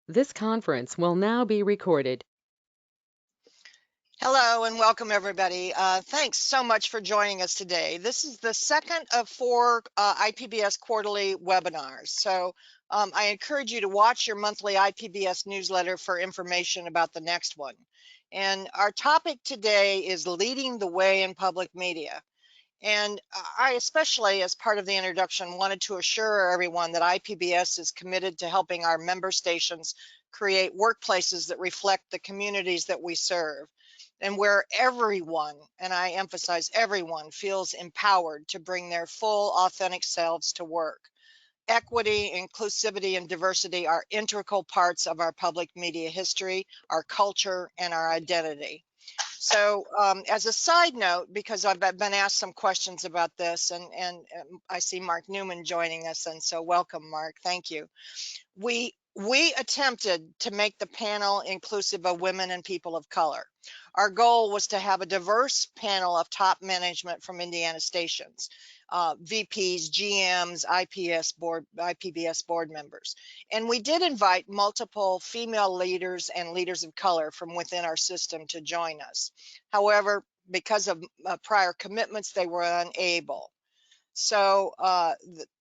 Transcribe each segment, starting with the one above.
This conference will now be recorded. Hello and welcome everybody. Thanks so much for joining us today. This is the second of four IPBS quarterly webinars. So I encourage you to watch your monthly IPBS newsletter for information about the next one. And our topic today is leading the way in public media. And I, especially as part of the introduction, wanted to assure everyone that IPBS is committed to helping our member stations create workplaces that reflect the communities that we serve, and where everyone, and I emphasize everyone, feels empowered to bring their full, authentic selves to work. Equity, inclusivity, and diversity are integral parts of our public media history, our culture, and our identity. So as a side note, because I've been asked some questions about this, and I see Mark Newman joining us, and so welcome, Mark. Thank you. We attempted to make the panel inclusive of women and people of color. Our goal was to have a diverse panel of top management from Indiana stations, VPs, GMs, IPBS board members. And we did invite multiple female leaders and leaders of color from within our system to join us. However, because of prior commitments, they were unable. So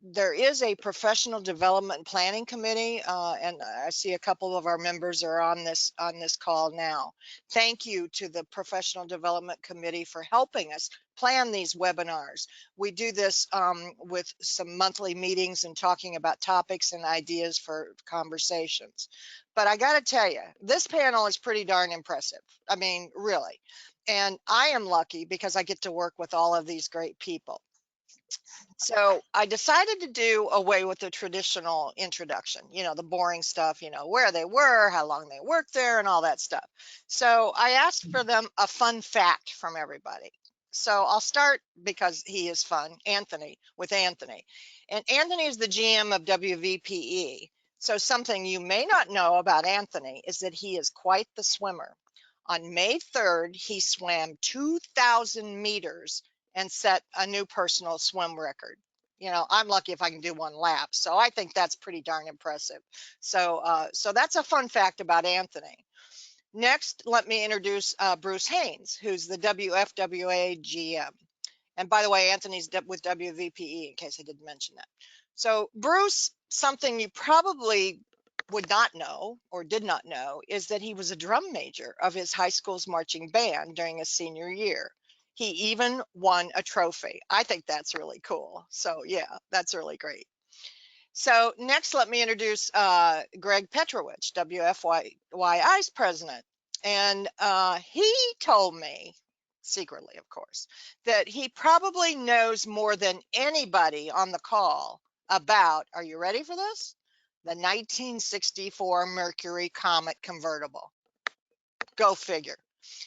there is a professional development planning committee, and I see a couple of our members are on this call now. Thank you to the professional development committee for helping us plan these webinars. We do this with some monthly meetings and talking about topics and ideas for conversations. But I got to tell you, this panel is pretty darn impressive. I mean, really. And I am lucky because I get to work with all of these great people. So I decided to do away with the traditional introduction, the boring stuff, where they were, how long they worked there, and all that stuff. So I asked for them a fun fact from everybody. So I'll start because he is fun, with Anthony. And Anthony is the GM of WVPE. So something you may not know about Anthony is that he is quite the swimmer. On May 3rd, he swam 2,000 meters and set a new personal swim record. I'm lucky if I can do one lap. So I think that's pretty darn impressive. So that's a fun fact about Anthony. Next, let me introduce Bruce Haynes, who's the WFWA GM. And by the way, Anthony's with WVPE, in case I didn't mention that. So Bruce, something you probably would not know or did not know is that he was a drum major of his high school's marching band during his senior year. He even won a trophy. I think that's really cool. So yeah, that's really great. So next, let me introduce Greg Petrovich, WFYI's president. And he told me, secretly of course, that he probably knows more than anybody on the call about, are you ready for this? The 1964 Mercury Comet convertible. Go figure.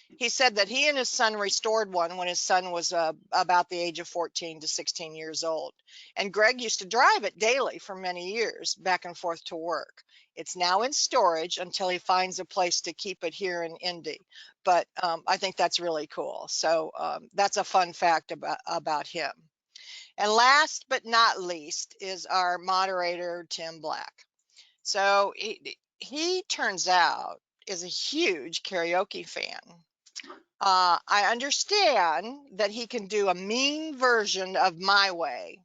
He said that he and his son restored one when his son was about the age of 14 to 16 years old. And Greg used to drive it daily for many years, back and forth to work. It's now in storage until he finds a place to keep it here in Indy. But I think that's really cool. So that's a fun fact about him. And last but not least is our moderator, Tim Black. So he turns out is a huge karaoke fan. I understand that he can do a mean version of My Way.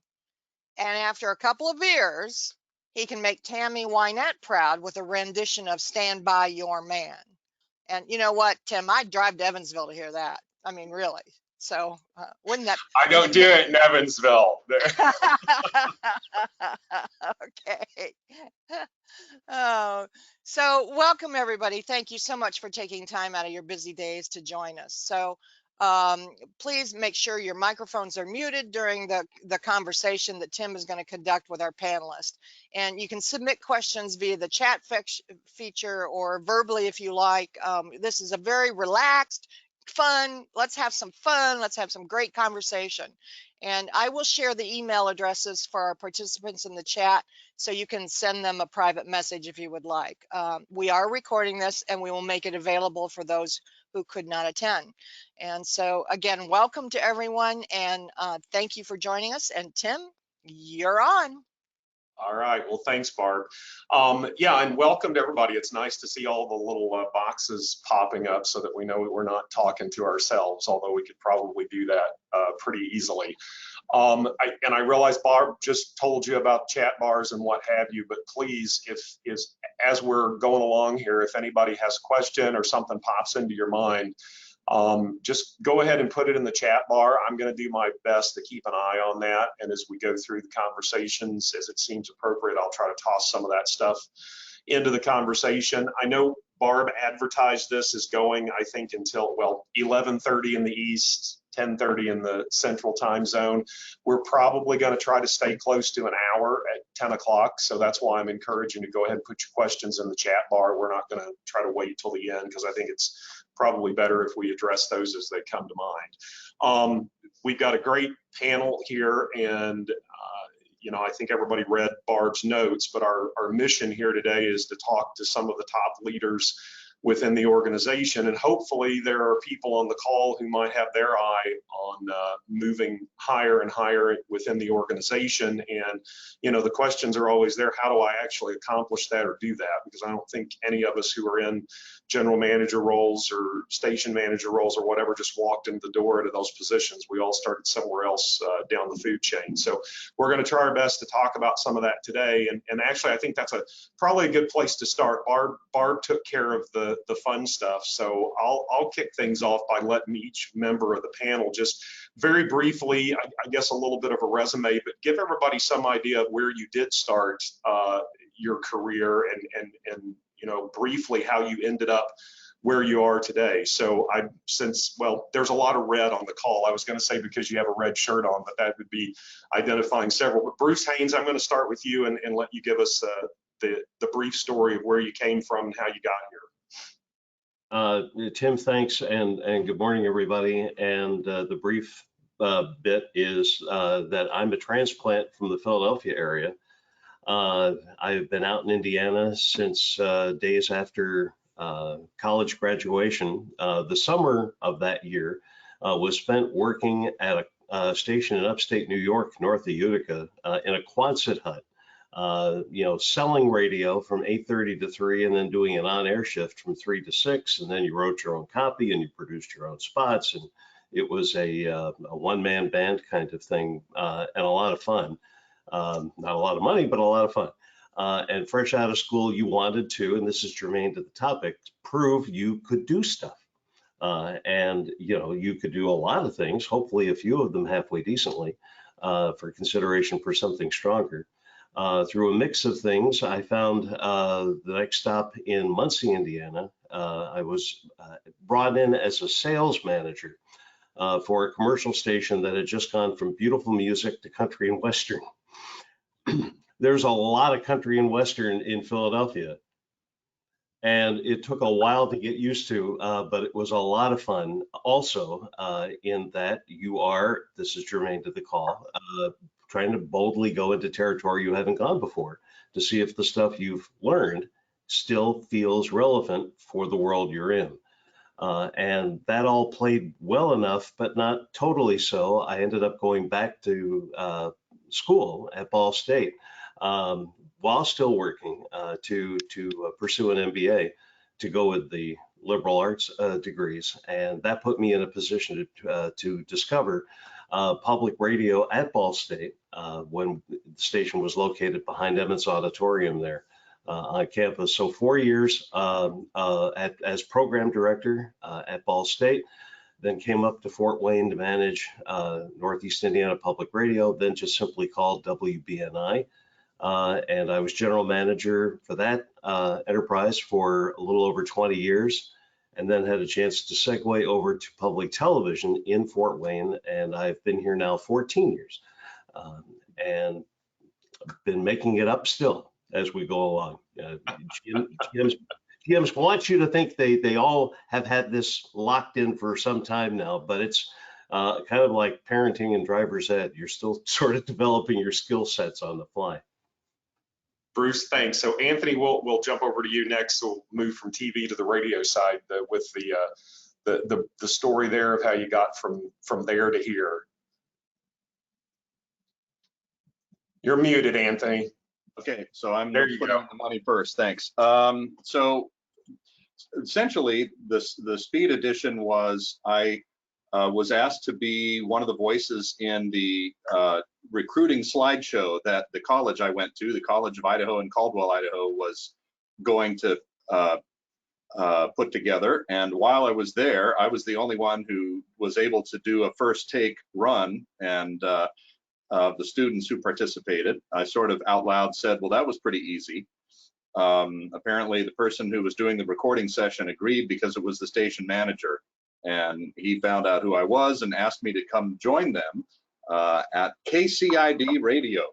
And after a couple of beers, he can make Tammy Wynette proud with a rendition of Stand By Your Man. And you know what, Tim, I'd drive to Evansville to hear that. I mean, really. So wouldn't that? I don't do it in Evansville. Okay. Oh, so welcome everybody. Thank you so much for taking time out of your busy days to join us. So please make sure your microphones are muted during the conversation that Tim is going to conduct with our panelists. And you can submit questions via the chat feature or verbally if you like. This is a very relaxed, fun, let's have some fun, let's have some great conversation. And I will share the email addresses for our participants in the chat so you can send them a private message if you would like. We are recording this and we will make it available for those who could not attend. And so again, welcome to everyone and thank you for joining us. And Tim, you're on. All right. Well, thanks, Barb. Yeah, and welcome to everybody. It's nice to see all the little boxes popping up so that we know that we're not talking to ourselves, although we could probably do that pretty easily. I realize Barb just told you about chat bars and what have you, but please, as we're going along here, if anybody has a question or something pops into your mind, just go ahead and put it in the chat bar. I'm going to do my best to keep an eye on that. And as we go through the conversations, as it seems appropriate, I'll try to toss some of that stuff into the conversation. I know Barb advertised this as going, I think, until, well, 11:30 in the East, 10:30 in the Central Time Zone. We're probably going to try to stay close to an hour at 10 o'clock. So that's why I'm encouraging to go ahead and put your questions in the chat bar. We're not going to try to wait till the end because I think it's probably better if we address those as they come to mind. We've got a great panel here, and I think everybody read Barb's notes, but our mission here today is to talk to some of the top leaders within the organization, and hopefully there are people on the call who might have their eye on moving higher and higher within the organization. And the questions are always there: how do I actually accomplish that or do that? Because I don't think any of us who are in general manager roles or station manager roles or whatever just walked into the door into those positions. We all started somewhere else down the food chain. So we're going to try our best to talk about some of that today. And actually, I think that's probably a good place to start. Barb took care of the fun stuff. So I'll kick things off by letting each member of the panel just very briefly, I guess a little bit of a resume, but give everybody some idea of where you did start your career and briefly how you ended up where you are today. So there's a lot of red on the call. I was going to say because you have a red shirt on, but that would be identifying several. But Bruce Haynes, I'm going to start with you and let you give us the brief story of where you came from and how you got here. Tim, thanks, and good morning, everybody. And the brief bit is that I'm a transplant from the Philadelphia area. I've been out in Indiana since days after college graduation. The summer of that year was spent working at a station in upstate New York, north of Utica, in a Quonset hut. Selling radio from 8:30 to 3, and then doing an on-air shift from 3 to 6, and then you wrote your own copy and you produced your own spots, and it was a one-man band kind of thing, and a lot of fun. Not a lot of money, but a lot of fun. And fresh out of school, you wanted to, and this is germane to the topic, prove you could do stuff. And you could do a lot of things, hopefully a few of them halfway decently, for consideration for something stronger. Through a mix of things, I found the next stop in Muncie, Indiana. I was brought in as a sales manager for a commercial station that had just gone from beautiful music to country and western. There's a lot of country and western in Philadelphia, and it took a while to get used to, but it was a lot of fun. Also, in that this is germane to the call, trying to boldly go into territory you haven't gone before to see if the stuff you've learned still feels relevant for the world you're in. And that all played well enough, but not totally so. I ended up going back to school at Ball State while still working to pursue an MBA to go with the liberal arts degrees. And that put me in a position to discover public radio at Ball State when the station was located behind Emmons Auditorium there on campus. So 4 years as program director at Ball State, then came up to Fort Wayne to manage Northeast Indiana Public Radio, then just simply called WBNI. And I was general manager for that enterprise for a little over 20 years, and then had a chance to segue over to public television in Fort Wayne, and I've been here now 14 years, and been making it up still as we go along. GMs want you to think they all have had this locked in for some time now, but it's kind of like parenting and driver's ed. You're still sort of developing your skill sets on the fly. Bruce, thanks. So Anthony, we'll jump over to you next. We'll move from TV to the radio side with the story there of how you got from there to here. You're muted, Anthony. Okay, so I'm There you putting go. in the money first. Thanks. So essentially, the speed edition was I was asked to be one of the voices in the recruiting slideshow that the college I went to, the College of Idaho in Caldwell, Idaho, was going to put together. And while I was there, I was the only one who was able to do a first take run. And the students who participated, I sort of out loud said, well, that was pretty easy. Apparently the person who was doing the recording session agreed because it was the station manager, and he found out who I was and asked me to come join them at KCID Radio.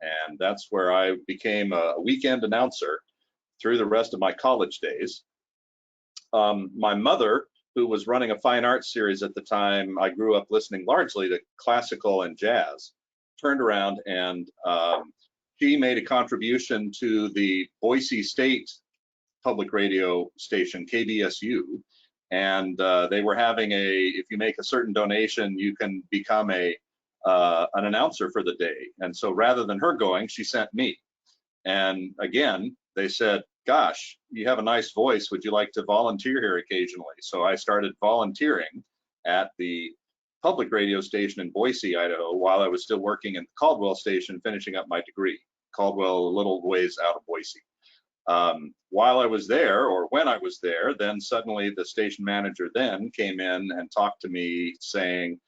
And that's where I became a weekend announcer through the rest of my college days. My mother, who was running a fine arts series at the time, I grew up listening largely to classical and jazz, turned around and she made a contribution to the Boise State public radio station, KBSU. And they were having if you make a certain donation, you can become an announcer for the day. And so rather than her going, she sent me. And again, they said, gosh, you have a nice voice. Would you like to volunteer here occasionally? So I started volunteering at the public radio station in Boise, Idaho, while I was still working in the Caldwell station, finishing up my degree. Caldwell, a little ways out of Boise. While I was there, or when I was there, then suddenly the station manager then came in and talked to me saying,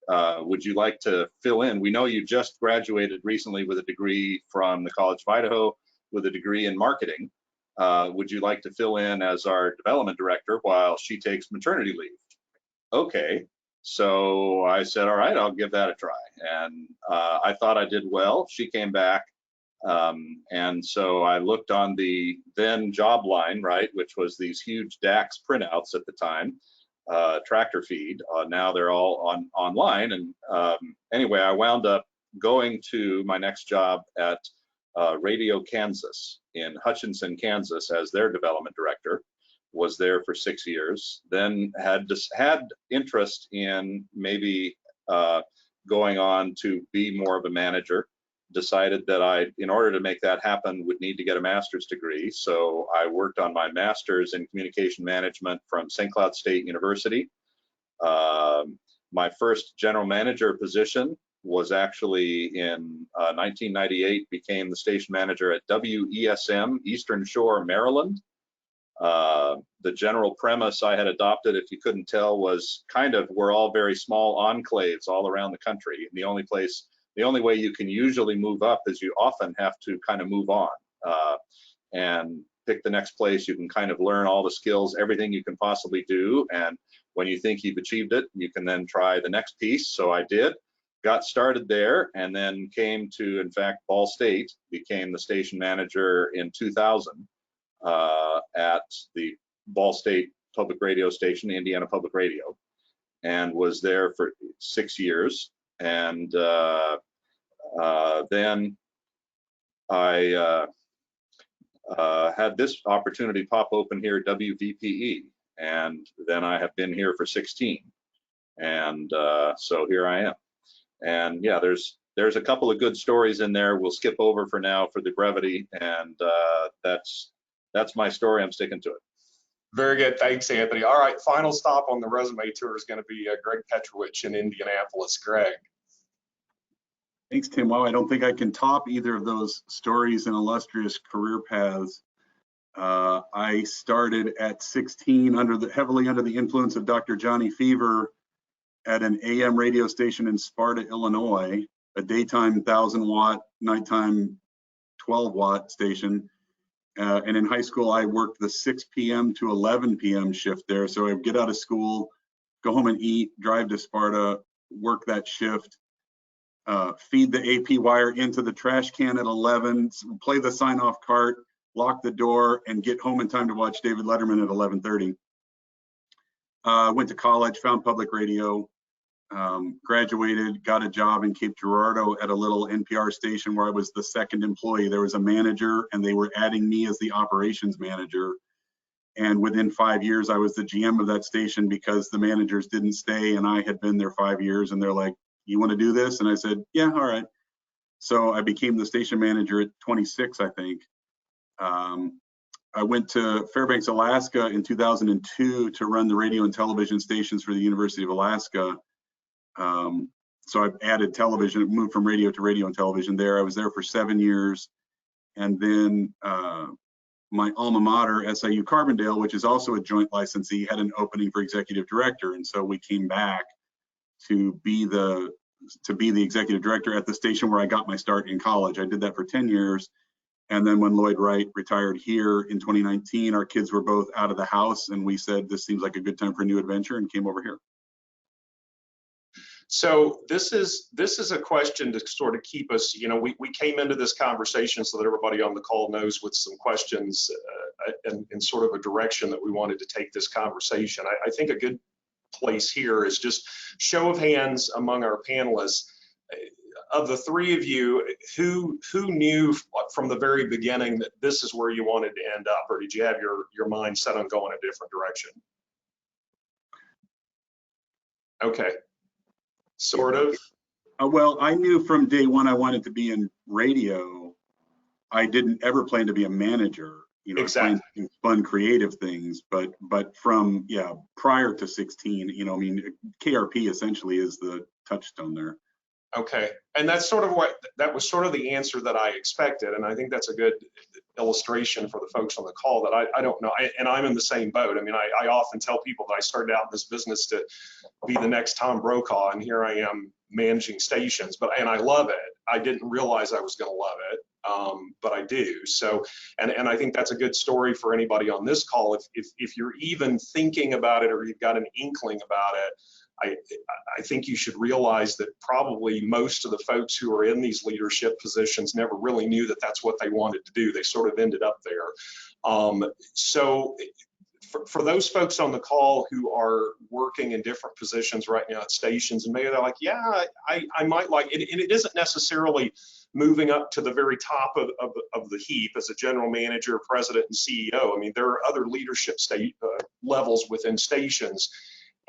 would you like to fill in? We know you just graduated recently with a degree from the College of Idaho with a degree in marketing. Would you like to fill in as our development director while she takes maternity leave? Okay, so I said, all right, I'll give that a try. And I thought I did well. She came back. And so I looked on the then job line, right, which was these huge DAX printouts at the time, tractor feed. Now they're all online. And anyway, I wound up going to my next job at Radio Kansas in Hutchinson, Kansas, as their development director. Was there for 6 years. Then had interest in maybe going on to be more of a manager. Decided that in order to make that happen, would need to get a master's degree. So I worked on my master's in communication management from St. Cloud State University. My first general manager position was actually in 1998, became the station manager at WESM, Eastern Shore, Maryland. The general premise I had adopted, if you couldn't tell, was kind of we're all very small enclaves all around the country. And the only way you can usually move up is you often have to kind of move on and pick the next place. You can kind of learn all the skills, everything you can possibly do. And when you think you've achieved it, you can then try the next piece. So I did, got started there, and then came to, in fact, Ball State, became the station manager in 2000 at the Ball State public radio station, Indiana Public Radio, and was there for 6 years. And then I had this opportunity pop open here at WVPE, and then I have been here for 16, and so here I am. And yeah, there's a couple of good stories in there. We'll skip over for now for the brevity, and that's my story. I'm sticking to it. Very good. Thanks, Anthony. All right, final stop on the resume tour is going to be Greg Petrowich in Indianapolis. Greg. Thanks, Tim. Well, I don't think I can top either of those stories and illustrious career paths. I started at 16 heavily under the influence of Dr. Johnny Fever at an AM radio station in Sparta, Illinois, a daytime 1,000-watt, nighttime 12-watt station. And in high school, I worked the 6 p.m. to 11 p.m. shift there. So I would get out of school, go home and eat, drive to Sparta, work that shift, feed the AP wire into the trash can at 11, play the sign-off cart, lock the door, and get home in time to watch David Letterman at 11:30. Went to college, found public radio, graduated, got a job in Cape Girardeau at a little NPR station where I was the second employee. There was a manager, and they were adding me as the operations manager. And within 5 years, I was the GM of that station because the managers didn't stay, and I had been there 5 years. And they're like, "You want to do this?" And I said, "Yeah, all right." So I became the station manager at 26, I think. I went to Fairbanks, Alaska in 2002 to run the radio and television stations for the University of Alaska. So I've added television, moved from radio to radio and television there. I was there for 7 years. And then my alma mater, SIU Carbondale, which is also a joint licensee, had an opening for executive director. And so we came back to be the executive director at the station where I got my start in college. I did that for 10 years. And then when Lloyd Wright retired here in 2019, our kids were both out of the house, and we said, this seems like a good time for a new adventure, and came over here. So this is a question to sort of keep us, you know, we came into this conversation so that everybody on the call knows with some questions and sort of a direction that we wanted to take this conversation. I think a good place here is just show of hands among our panelists. Of the three of you, who knew from the very beginning that this is where you wanted to end up, or did you have your mind set on going a different direction? Okay, sort of. Well, I knew from day one I wanted to be in radio. I didn't ever plan to be a manager. You know, exactly. I planned to do fun, creative things, but from prior to 16, you know, I mean, KRP essentially is the touchstone there. Okay, and that's sort of that was sort of the answer that I expected, and I think that's a good illustration for the folks on the call that I don't know, and I'm in the same boat. I mean, I often tell people that I started out in this business to be the next Tom Brokaw, and here I am managing stations, and I love it. I didn't realize I was going to love it, but I do. So, and I think that's a good story for anybody on this call. If you're even thinking about it or you've got an inkling about it, I think you should realize that probably most of the folks who are in these leadership positions never really knew that that's what they wanted to do. They sort of ended up there. So for those folks on the call who are working in different positions right now at stations, and maybe they're like, yeah, I might like it, and it isn't necessarily moving up to the very top of the heap as a general manager, president, and CEO. I mean, there are other leadership levels within stations.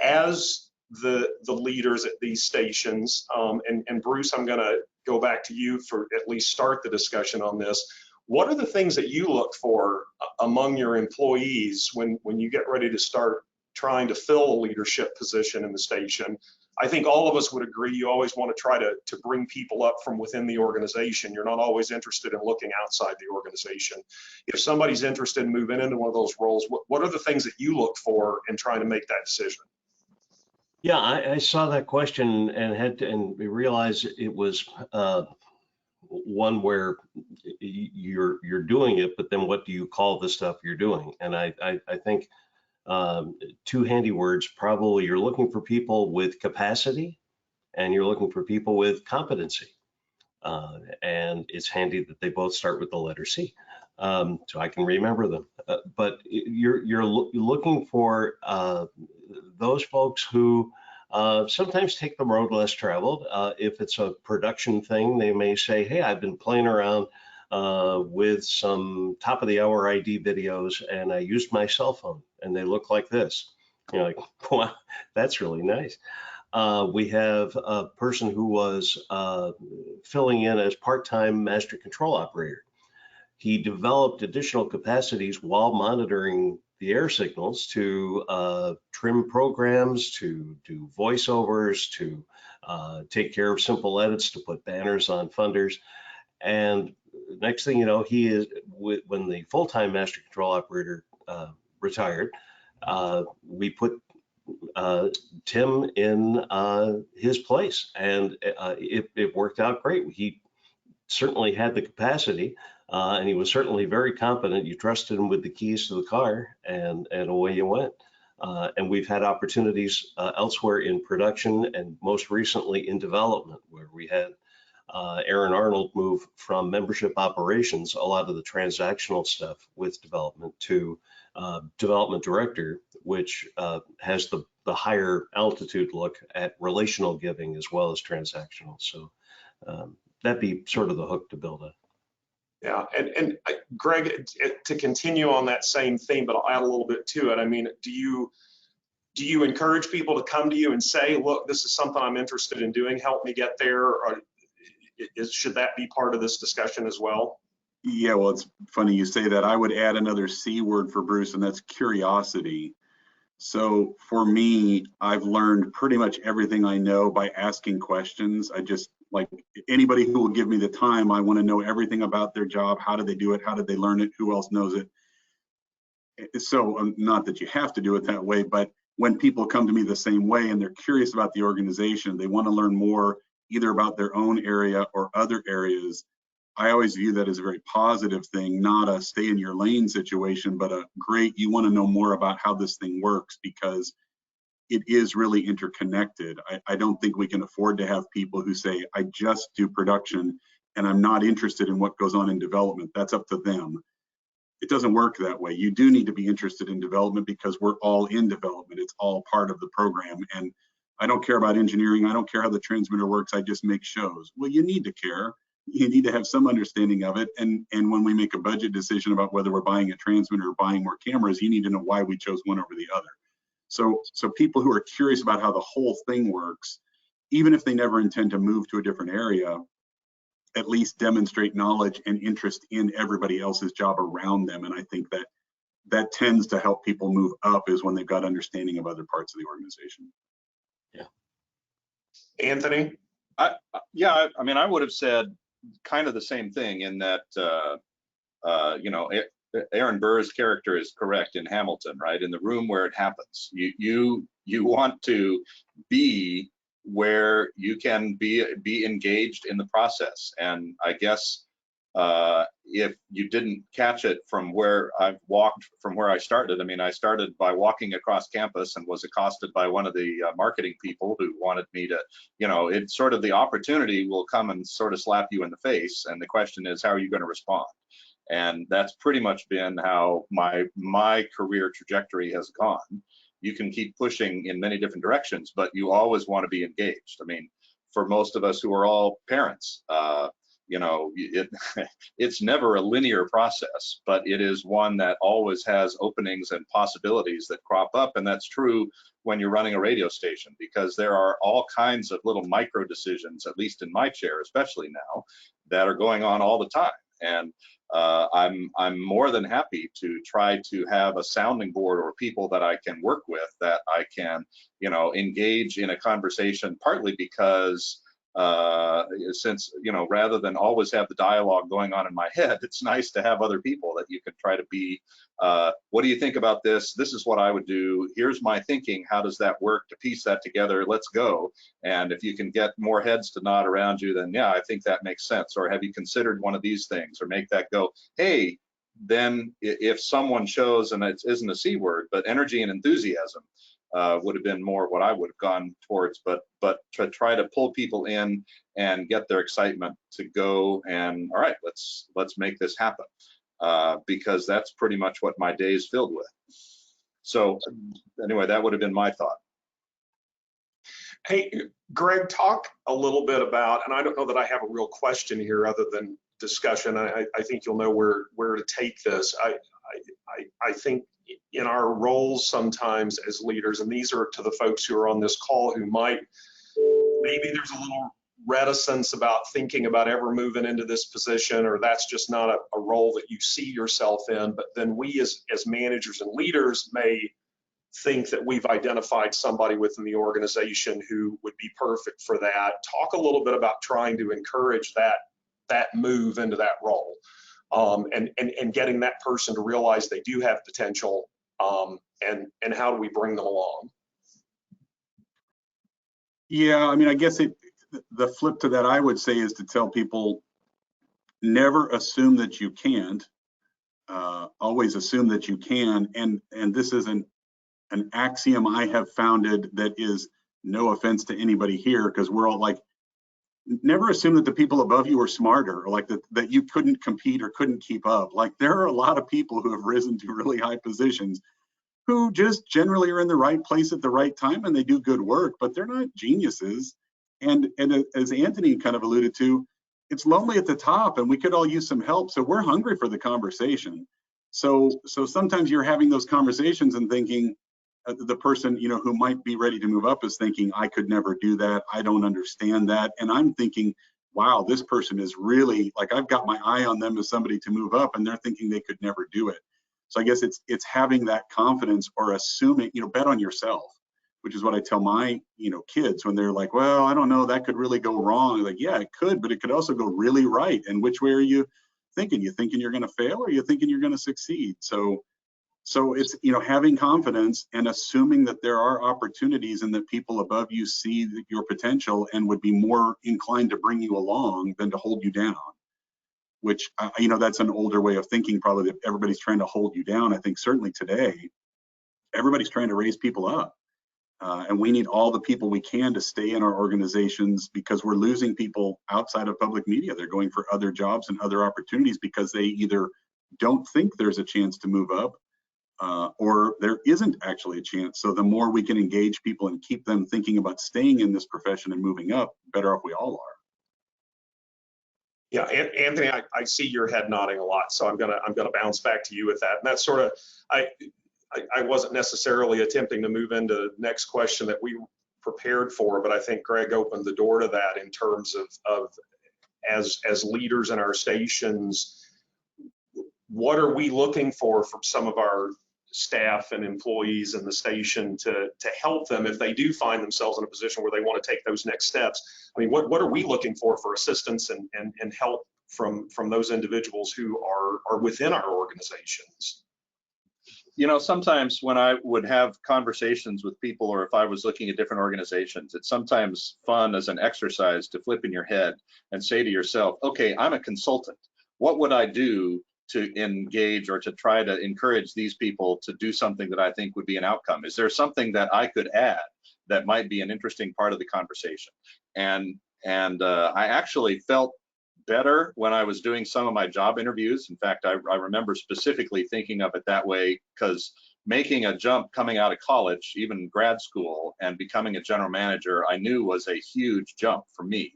As the leaders at these stations, and Bruce, I'm going to go back to you for at least start the discussion on this. What are the things that you look for among your employees when you get ready to start trying to fill a leadership position in the station? I think all of us would agree you always want to try to bring people up from within the organization. You're not always interested in looking outside the organization. If somebody's interested in moving into one of those roles, what are the things that you look for in trying to make that decision? Yeah, I saw that question and realized it was one where you're doing it, but then what do you call the stuff you're doing? And I think two handy words, probably you're looking for people with capacity and you're looking for people with competency. And it's handy that they both start with the letter C, so I can remember them. But you're looking for those folks who sometimes take the road less traveled. If it's a production thing, they may say, hey, I've been playing around with some top of the hour ID videos and I used my cell phone and they look like this. You're like, wow, that's really nice. We have a person who was filling in as part-time master control operator. He developed additional capacities while monitoring the air signals to trim programs, to do voiceovers, to take care of simple edits, to put banners on funders. And next thing you know, he is, when the full-time master control operator retired, we put Tim in his place, and it worked out great. He certainly had the capacity, and he was certainly very competent. You trusted him with the keys to the car, and away you went. And we've had opportunities elsewhere in production, and most recently in development, where we had Aaron Arnold move from membership operations, a lot of the transactional stuff with development, to development director, which has the higher altitude look at relational giving as well as transactional. So that'd be sort of the hook to build on. Yeah, and Greg, to continue on that same theme, but I'll add a little bit to it. I mean, do you encourage people to come to you and say, look, this is something I'm interested in doing, help me get there? Or should that be part of this discussion as well? Yeah, well, it's funny you say that. I would add another C word for Bruce, and that's curiosity. So for me, I've learned pretty much everything I know by asking questions. I just, like, anybody who will give me the time, I want to know everything about their job. How did they do it? How did they learn it? Who else knows it? So not that you have to do it that way, but when people come to me the same way and they're curious about the organization, they want to learn more either about their own area or other areas, I always view that as a very positive thing, not a stay in your lane situation, but a great, you want to know more about how this thing works because it is really interconnected. I don't think we can afford to have people who say, I just do production and I'm not interested in what goes on in development. That's up to them. It doesn't work that way. You do need to be interested in development because we're all in development. It's all part of the program. And I don't care about engineering. I don't care how the transmitter works. I just make shows. Well, you need to care. You need to have some understanding of it. And when we make a budget decision about whether we're buying a transmitter or buying more cameras, you need to know why we chose one over the other. So people who are curious about how the whole thing works, even if they never intend to move to a different area, at least demonstrate knowledge and interest in everybody else's job around them. And I think that tends to help people move up is when they've got understanding of other parts of the organization. Yeah. Anthony? Yeah, I mean, I would have said kind of the same thing in that, you know, Aaron Burr's character is correct in Hamilton, right? In the room where it happens, you want to be where you can be engaged in the process. And I guess if you didn't catch it from where I've walked, from where I started, I mean, I started by walking across campus and was accosted by one of the marketing people who wanted me to, you know, it's sort of the opportunity will come and sort of slap you in the face. And the question is, how are you going to respond? And that's pretty much been how my career trajectory has gone. You can keep pushing in many different directions, but you always want to be engaged. I mean, for most of us who are all parents, you know, it's never a linear process, but it is one that always has openings and possibilities that crop up. And that's true when you're running a radio station, because there are all kinds of little micro decisions, at least in my chair, especially now, that are going on all the time. And I'm more than happy to try to have a sounding board or people that I can work with that I can, you know, engage in a conversation, partly because since, you know, rather than always have the dialogue going on in my head, it's nice to have other people that you can try to be, what do you think about this? This is what I would do. Here's my thinking. How does that work to piece that together? Let's go. And if you can get more heads to nod around you, then yeah, I think that makes sense. Or have you considered one of these things, or make that go, hey, then if someone shows, and it isn't a C word, but energy and enthusiasm, would have been more what I would have gone towards, but to try to pull people in and get their excitement to go and, all right, let's make this happen, because that's pretty much what my day is filled with. So anyway, that would have been my thought. Hey, Greg, talk a little bit about, and I don't know that I have a real question here other than discussion. I think you'll know where to take this. I think in our roles sometimes as leaders, and these are to the folks who are on this call who maybe there's a little reticence about thinking about ever moving into this position, or that's just not a role that you see yourself in. But then we as managers and leaders may think that we've identified somebody within the organization who would be perfect for that. Talk a little bit about trying to encourage that move into that role. And getting that person to realize they do have potential, and how do we bring them along? Yeah, I mean, I guess the flip to that, I would say, is to tell people, never assume that you can't, always assume that you can. And this is an axiom I have founded that is, no offense to anybody here, because we're all like, never assume that the people above you are smarter, or like that you couldn't compete or couldn't keep up. Like, there are a lot of people who have risen to really high positions who just generally are in the right place at the right time, and they do good work, but they're not geniuses. And as Anthony kind of alluded to, it's lonely at the top, and we could all use some help. So we're hungry for the conversation. So sometimes you're having those conversations and thinking, the person, you know, who might be ready to move up is thinking, I could never do that. I don't understand that. And I'm thinking, wow, this person is really, like, I've got my eye on them as somebody to move up, and they're thinking they could never do it. So I guess it's having that confidence, or assuming, bet on yourself, which is what I tell my, kids when they're like, well, I don't know, that could really go wrong. Like, yeah, it could, but it could also go really right. And which way are you thinking? You thinking you're going to fail, or you thinking you're going to succeed? So it's, having confidence and assuming that there are opportunities and that people above you see your potential and would be more inclined to bring you along than to hold you down, which, that's an older way of thinking, probably, that everybody's trying to hold you down. I think certainly today, everybody's trying to raise people up. And we need all the people we can to stay in our organizations, because we're losing people outside of public media. They're going for other jobs and other opportunities because they either don't think there's a chance to move up, or there isn't actually a chance. So the more we can engage people and keep them thinking about staying in this profession and moving up, better off we all are. Yeah, Anthony, I see your head nodding a lot, so I'm gonna bounce back to you with that. And that's sort of, I wasn't necessarily attempting to move into the next question that we prepared for, but I think Greg opened the door to that in terms of as leaders in our stations, what are we looking for from some of our staff and employees in the station to help them if they do find themselves in a position where they want to take those next steps? I mean, what are we looking for assistance and help from those individuals who are within our organizations? Sometimes when I would have conversations with people, or if I was looking at different organizations, it's sometimes fun as an exercise to flip in your head and say to yourself, okay, I'm a consultant. What would I do to engage or to try to encourage these people to do something that I think would be an outcome? Is there something that I could add that might be an interesting part of the conversation? And I actually felt better when I was doing some of my job interviews. In fact, I remember specifically thinking of it that way, because making a jump coming out of college, even grad school, and becoming a general manager, I knew was a huge jump for me.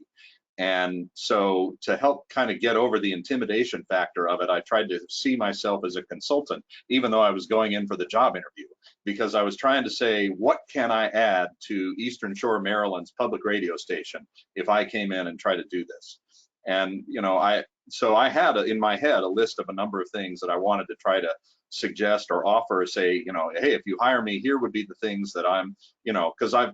And so to help kind of get over the intimidation factor of it, I tried to see myself as a consultant, even though I was going in for the job interview, because I was trying to say, what can I add to Eastern Shore, Maryland's public radio station if I came in and tried to do this? And, so I had in my head a list of a number of things that I wanted to try to suggest or offer, say, hey, if you hire me, here would be the things that I'm, because I've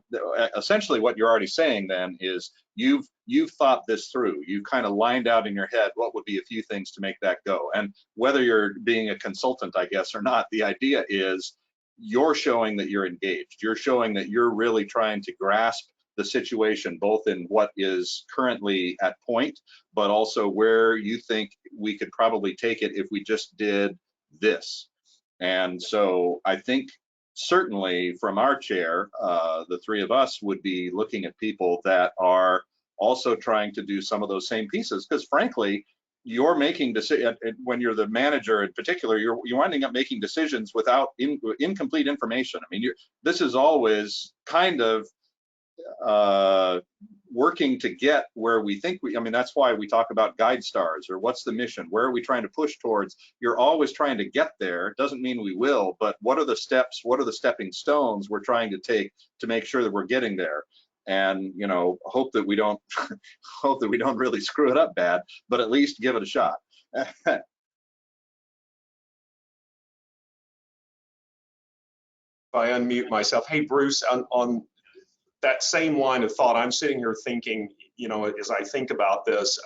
essentially what you're already saying then is you've thought this through. You've kind of lined out in your head what would be a few things to make that go. And whether you're being a consultant, I guess, or not, the idea is you're showing that you're engaged. You're showing that you're really trying to grasp the situation, both in what is currently at point, but also where you think we could probably take it if we just did this. And so I think certainly from our chair, the three of us would be looking at people that are also trying to do some of those same pieces, because frankly, you're making decisions when you're the manager in particular, you're winding up making decisions without incomplete information. I mean, this is always kind of working to get where we think I mean, that's why we talk about guide stars, or what's the mission, where are we trying to push towards? You're always trying to get there. Doesn't mean we will, but what are the steps, what are the stepping stones we're trying to take to make sure that we're getting there? And hope that we don't hope that we don't really screw it up bad, but at least give it a shot. If I unmute myself, hey Bruce, on that same line of thought, I'm sitting here thinking, as I think about this,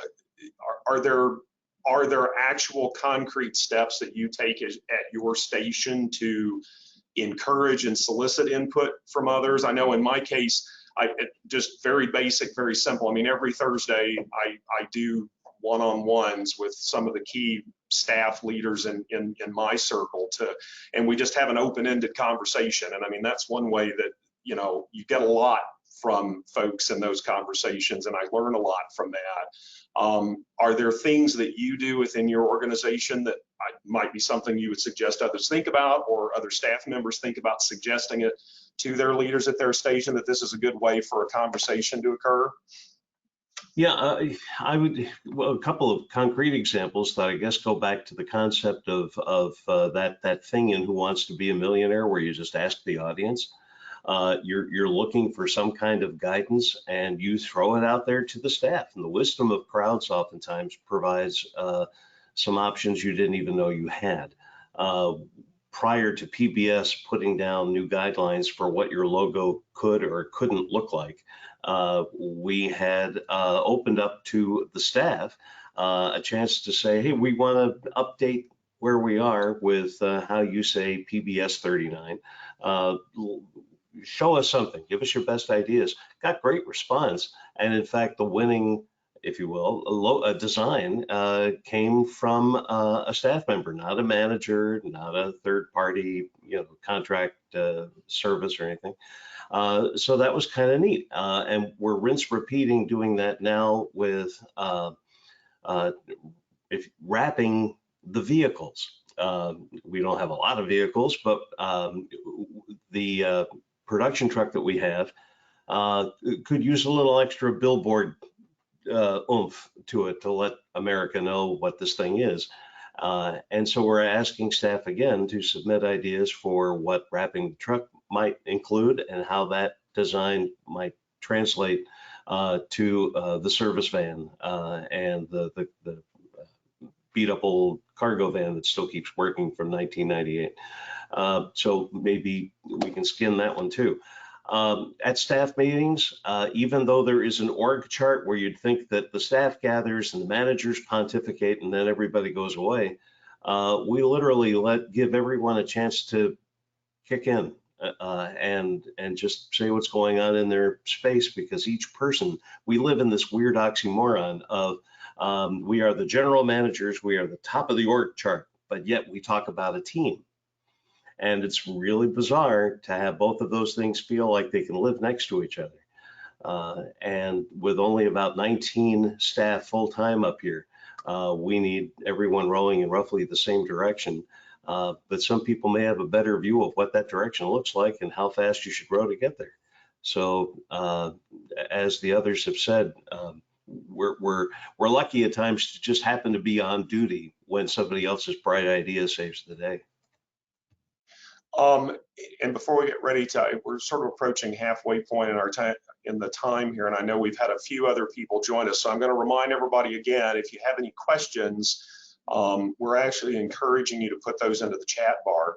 are there actual concrete steps that you take at your station to encourage and solicit input from others? I know in my case, just very basic, very simple. I mean, every Thursday I do one-on-ones with some of the key staff leaders in my circle and we just have an open-ended conversation. And I mean, that's one way that you get a lot from folks in those conversations, and I learn a lot from that. Are there things that you do within your organization that might be something you would suggest others think about, or other staff members think about suggesting it to their leaders at their station, that this is a good way for a conversation to occur? Yeah, I would, well, a couple of concrete examples that I guess go back to the concept of that thing in Who Wants to Be a Millionaire, where you just ask the audience. You're looking for some kind of guidance, and you throw it out there to the staff. And the wisdom of crowds oftentimes provides some options you didn't even know you had. Prior to PBS putting down new guidelines for what your logo could or couldn't look like, we had opened up to the staff a chance to say, hey, we want to update where we are with how you say PBS 39. Show us something, give us your best ideas. Got great response. And in fact, the winning, if you will, a design came from a staff member, not a manager, not a third party, contract service or anything. So that was kind of neat. And we're rinse repeating doing that now with if wrapping the vehicles. We don't have a lot of vehicles, but the production truck that we have could use a little extra billboard oomph to it to let America know what this thing is. And so we're asking staff again to submit ideas for what wrapping the truck might include and how that design might translate to the service van and the beat up old cargo van that still keeps working from 1998. So maybe we can skin that one too. At staff meetings, even though there is an org chart where you'd think that the staff gathers and the managers pontificate and then everybody goes away, we literally give everyone a chance to kick in and just say what's going on in their space, because each person, we live in this weird oxymoron of we are the general managers, we are the top of the org chart, but yet we talk about a team. And it's really bizarre to have both of those things feel like they can live next to each other. And with only about 19 staff full-time up here, we need everyone rowing in roughly the same direction. But some people may have a better view of what that direction looks like and how fast you should row to get there. So as the others have said, we're lucky at times to just happen to be on duty when somebody else's bright idea saves the day. And before we get ready to, we're sort of approaching halfway point in our time in the time here, and I know we've had a few other people join us, so I'm going to remind everybody again, if you have any questions, we're actually encouraging you to put those into the chat bar,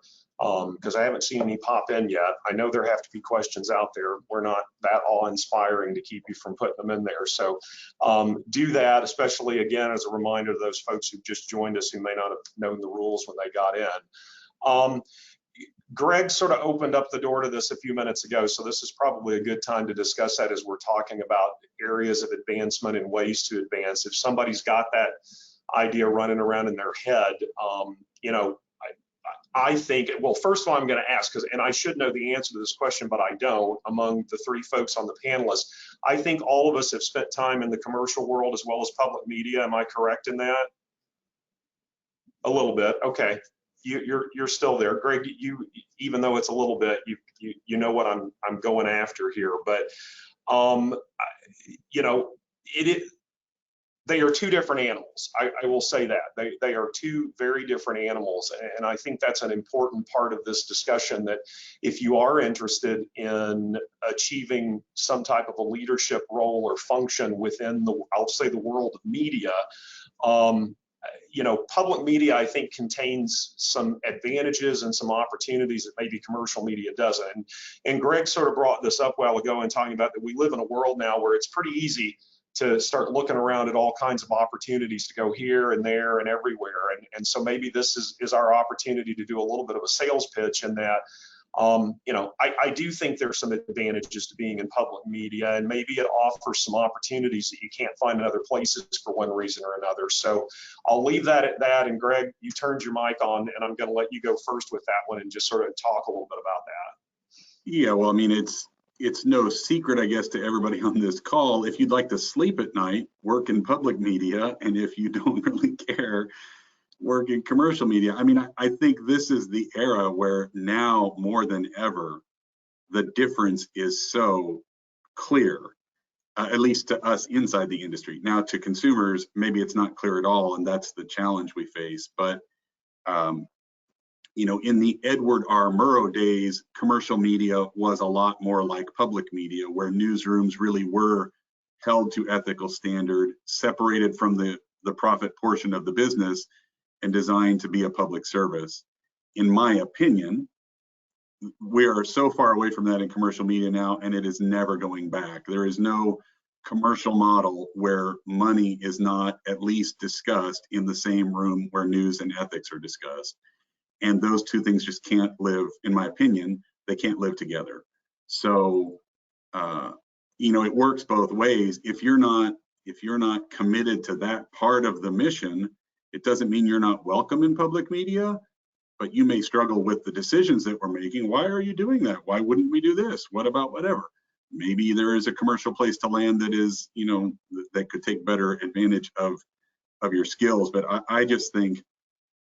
because I haven't seen any pop in yet. I know there have to be questions out there. We're not that awe-inspiring to keep you from putting them in there, so do that, especially again as a reminder to those folks who just joined us who may not have known the rules when they got in. Greg sort of opened up the door to this a few minutes ago, so this is probably a good time to discuss that as we're talking about areas of advancement and ways to advance. If somebody's got that idea running around in their head, I think, well, first of all, I'm going to ask, and I should know the answer to this question, but I don't, among the three folks on the panelists, I think all of us have spent time in the commercial world as well as public media. Am I correct in that? A little bit, okay. You're still there, Greg. You, even though it's a little bit, you know what I'm going after here, but they are two different animals. I will say that they are two very different animals, and I think that's an important part of this discussion. That if you are interested in achieving some type of a leadership role or function within I'll say the world of media. Public media, I think, contains some advantages and some opportunities that maybe commercial media doesn't. And Greg sort of brought this up a while ago in talking about that we live in a world now where it's pretty easy to start looking around at all kinds of opportunities to go here and there and everywhere. And so maybe this is our opportunity to do a little bit of a sales pitch in that. I do think there's some advantages to being in public media, and maybe it offers some opportunities that you can't find in other places for one reason or another. So I'll leave that at that. And Greg, you turned your mic on, and I'm going to let you go first with that one and just sort of talk a little bit about that. Yeah, well, I mean, it's no secret, I guess, to everybody on this call. If you'd like to sleep at night, work in public media, and if you don't really care, work in commercial media. I mean, I think this is the era where now more than ever, the difference is so clear, at least to us inside the industry. Now to consumers, maybe it's not clear at all, and that's the challenge we face. But in the Edward R. Murrow days, commercial media was a lot more like public media, where newsrooms really were held to ethical standard, separated from the profit portion of the business, and designed to be a public service. In my opinion, we are so far away from that in commercial media now, and it is never going back. There is no commercial model where money is not at least discussed in the same room where news and ethics are discussed. And those two things just can't live, in my opinion, they can't live together. So, it works both ways. If you're not committed to that part of the mission, it doesn't mean you're not welcome in public media, but you may struggle with the decisions that we're making. Why are you doing that? Why wouldn't we do this? What about whatever? Maybe there is a commercial place to land that is, that could take better advantage of your skills. But I just think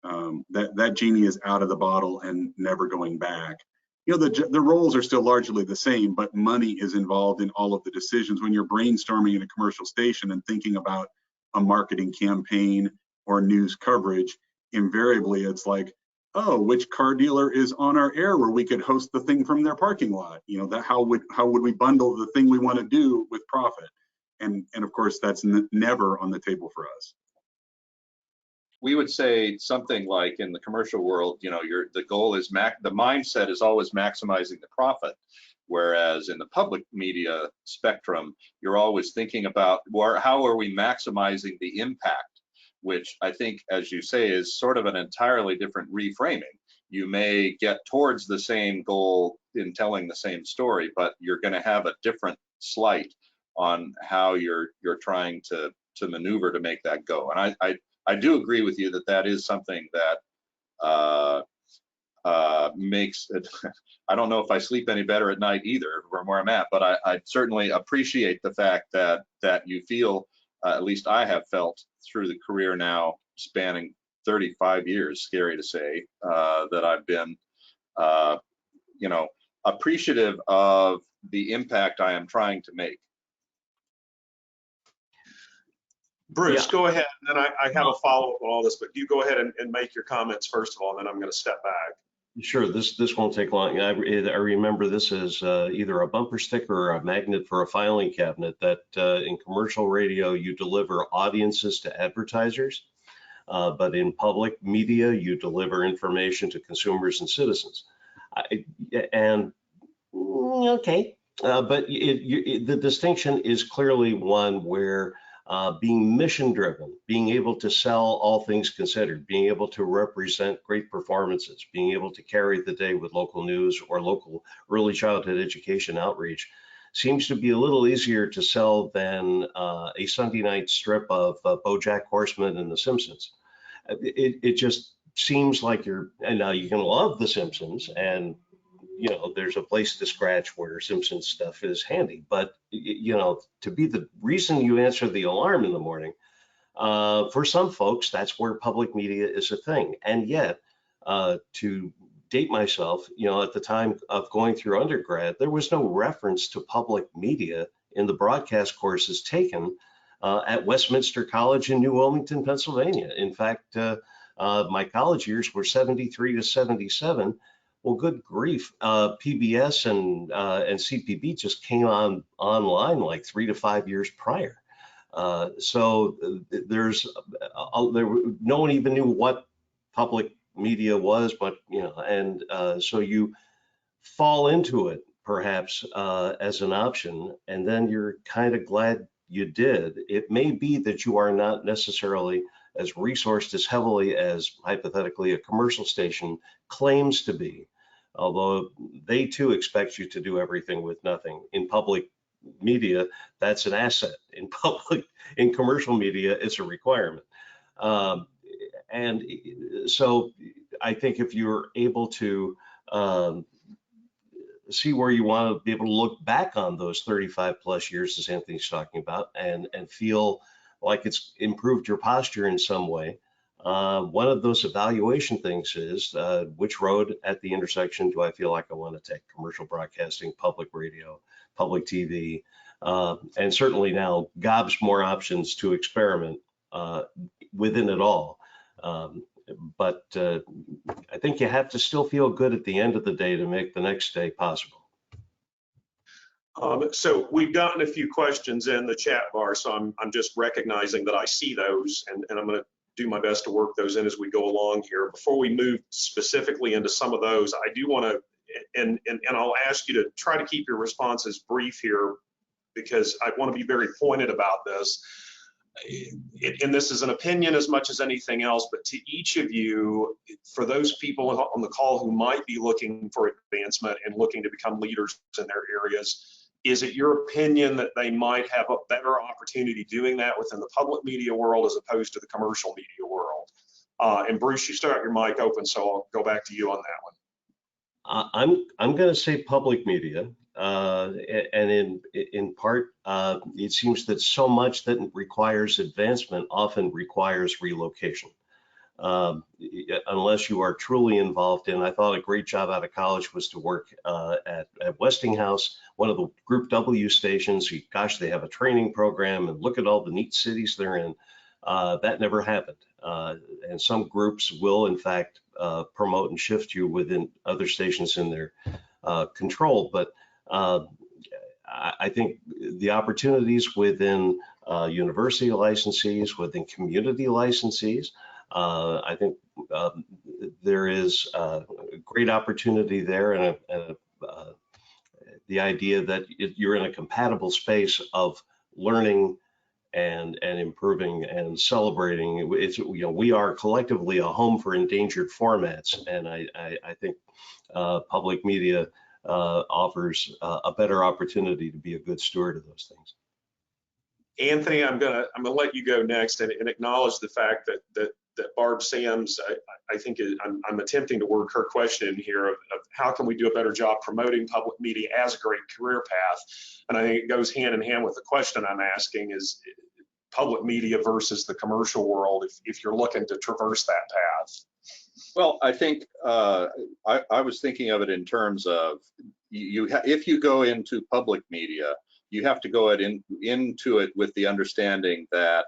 that genie is out of the bottle and never going back. The roles are still largely the same, but money is involved in all of the decisions. When you're brainstorming in a commercial station and thinking about a marketing campaign or news coverage, invariably it's like, oh, which car dealer is on our air where we could host the thing from their parking lot? That how would we bundle the thing we want to do with profit? And of course, that's never on the table for us. We would say something like, in the commercial world, the goal is the mindset is always maximizing the profit, whereas in the public media spectrum, you're always thinking about how are we maximizing the impact, which I think, as you say, is sort of an entirely different reframing. You may get towards the same goal in telling the same story, but you're going to have a different slight on how you're trying to maneuver to make that go. And I do agree with you that is something that makes it. I don't know if I sleep any better at night either from where I'm at, but I certainly appreciate the fact that you feel, at least I have felt through the career now spanning 35 years, scary to say, that I've been, appreciative of the impact I am trying to make. Bruce, Yeah. go ahead, and then I have a follow-up on all this, but you go ahead and make your comments first of all, and then I'm going to step back. Sure, this won't take long. I remember this as either a bumper sticker or a magnet for a filing cabinet, that in commercial radio you deliver audiences to advertisers, but in public media you deliver information to consumers and citizens. Okay, but the distinction is clearly one where being mission driven, being able to sell all things considered, being able to represent great performances, being able to carry the day with local news or local early childhood education outreach seems to be a little easier to sell than a Sunday night strip of BoJack Horseman and The Simpsons. It just seems like and now you can love The Simpsons, and there's a place to scratch where Simpsons stuff is handy, but to be the reason you answer the alarm in the morning, for some folks, that's where public media is a thing. And yet, to date myself, at the time of going through undergrad, there was no reference to public media in the broadcast courses taken at Westminster College in New Wilmington, Pennsylvania. In fact, my college years were 73 to 77. Well, good grief, PBS and CPB just came online like 3 to 5 years prior. So no one even knew what public media was, but so you fall into it perhaps as an option, and then you're kind of glad you did. It may be that you are not necessarily as resourced as heavily as hypothetically a commercial station claims to be, although they too expect you to do everything with nothing. In public media, that's an asset. In commercial media, it's a requirement. And so I think if you're able to see where you want to be able to look back on those 35 plus years, as Anthony's talking about, and feel like it's improved your posture in some way. One of those evaluation things is which road at the intersection do I feel like I want to take? Commercial broadcasting, public radio, public TV, and certainly now gobs more options to experiment within it all. but I think you have to still feel good at the end of the day to make the next day possible. So we've gotten a few questions in the chat bar, so I'm just recognizing that I see those, and I'm going to do my best to work those in as we go along here. Before we move specifically into some of those, I do want to, and I'll ask you to try to keep your responses brief here, because I want to be very pointed about this. And this is an opinion as much as anything else, but to each of you, for those people on the call who might be looking for advancement and looking to become leaders in their areas, is it your opinion that they might have a better opportunity doing that within the public media world as opposed to the commercial media world? And Bruce, you start your mic open, so I'll go back to you on that one. I'm going to say public media, and in part, it seems that so much that requires advancement often requires relocation. Unless you are truly involved in, I thought a great job out of college was to work at Westinghouse, one of the Group W stations. Gosh, they have a training program, and look at all the neat cities they're in. That never happened. And some groups will, in fact, promote and shift you within other stations in their control. But I think the opportunities within university licensees, within community licensees, I think there is a great opportunity there, and the idea that you're in a compatible space of learning and improving and celebrating. It's, you know, we are collectively a home for endangered formats, and I think public media offers a better opportunity to be a good steward of those things. Anthony, I'm gonna let you go next and acknowledge the fact that Barb Sams, I think I'm attempting to work her question in here of how can we do a better job promoting public media as a great career path, and I think it goes hand in hand with the question I'm asking is public media versus the commercial world if you're looking to traverse that path. Well, I think I was thinking of it in terms of if you go into public media, you have to go into it with the understanding that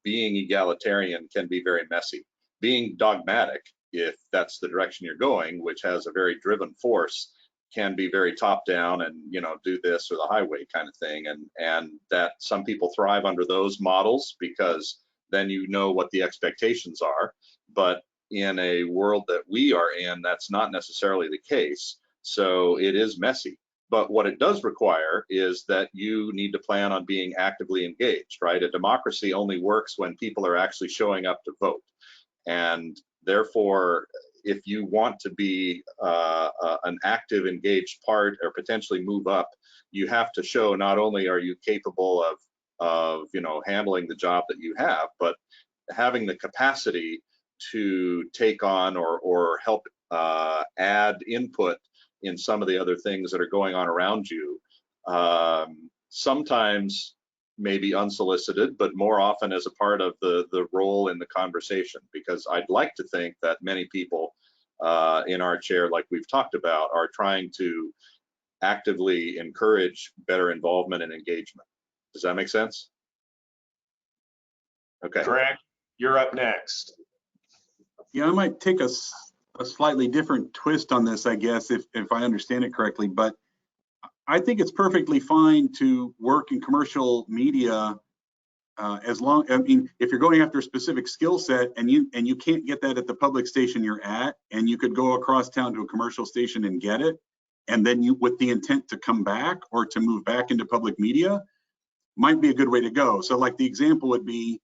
being egalitarian can be very messy. Being dogmatic, if that's the direction you're going, which has a very driven force, can be very top down and, you know, do this or the highway kind of thing. And that some people thrive under those models because then you know what the expectations are. But in a world that we are in, that's not necessarily the case. So it is messy. But what it does require is that you need to plan on being actively engaged, right? A democracy only works when people are actually showing up to vote. And therefore, if you want to be an active, engaged part or potentially move up, you have to show not only are you capable of you know, handling the job that you have, but having the capacity to take on or help add input in some of the other things that are going on around you, sometimes maybe unsolicited, but more often as a part of the role in the conversation. Because I'd like to think that many people in our chair, like we've talked about, are trying to actively encourage better involvement and engagement. Does that make sense? Okay. Greg, you're up next. Yeah, I might take a slightly different twist on this, I guess, if I understand it correctly. But I think it's perfectly fine to work in commercial media as long, I mean, if you're going after a specific skill set and you can't get that at the public station you're at, and you could go across town to a commercial station and get it, and then you, with the intent to come back or to move back into public media, might be a good way to go. So like the example would be,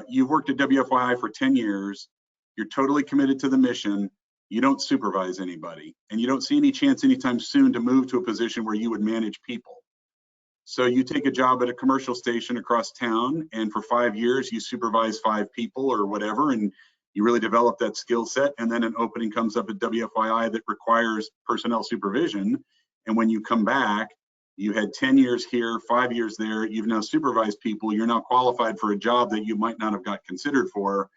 you've worked at WFYI for 10 years, you're totally committed to the mission, you don't supervise anybody, and you don't see any chance anytime soon to move to a position where you would manage people. So you take a job at a commercial station across town, and for 5 years you supervise 5 people or whatever, and you really develop that skill set, and then an opening comes up at WFYI that requires personnel supervision, and when you come back, you had 10 years here, 5 years there, you've now supervised people, you're now qualified for a job that you might not have got considered for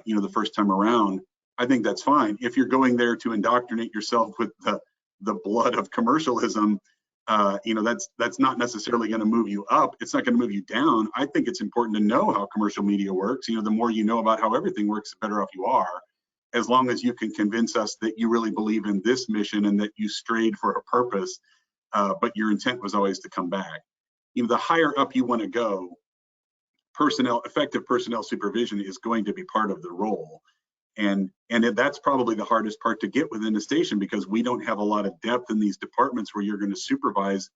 you know, the first time around. I think that's fine. If you're going there to indoctrinate yourself with the blood of commercialism, that's not necessarily going to move you up. It's not going to move you down. I think it's important to know how commercial media works. The more you know about how everything works, the better off you are, as long as you can convince us that you really believe in this mission and that you strayed for a purpose, but your intent was always to come back. The higher up you want to go, effective personnel supervision is going to be part of the role. And that's probably the hardest part to get within the station, because we don't have a lot of depth in these departments where you're going to supervise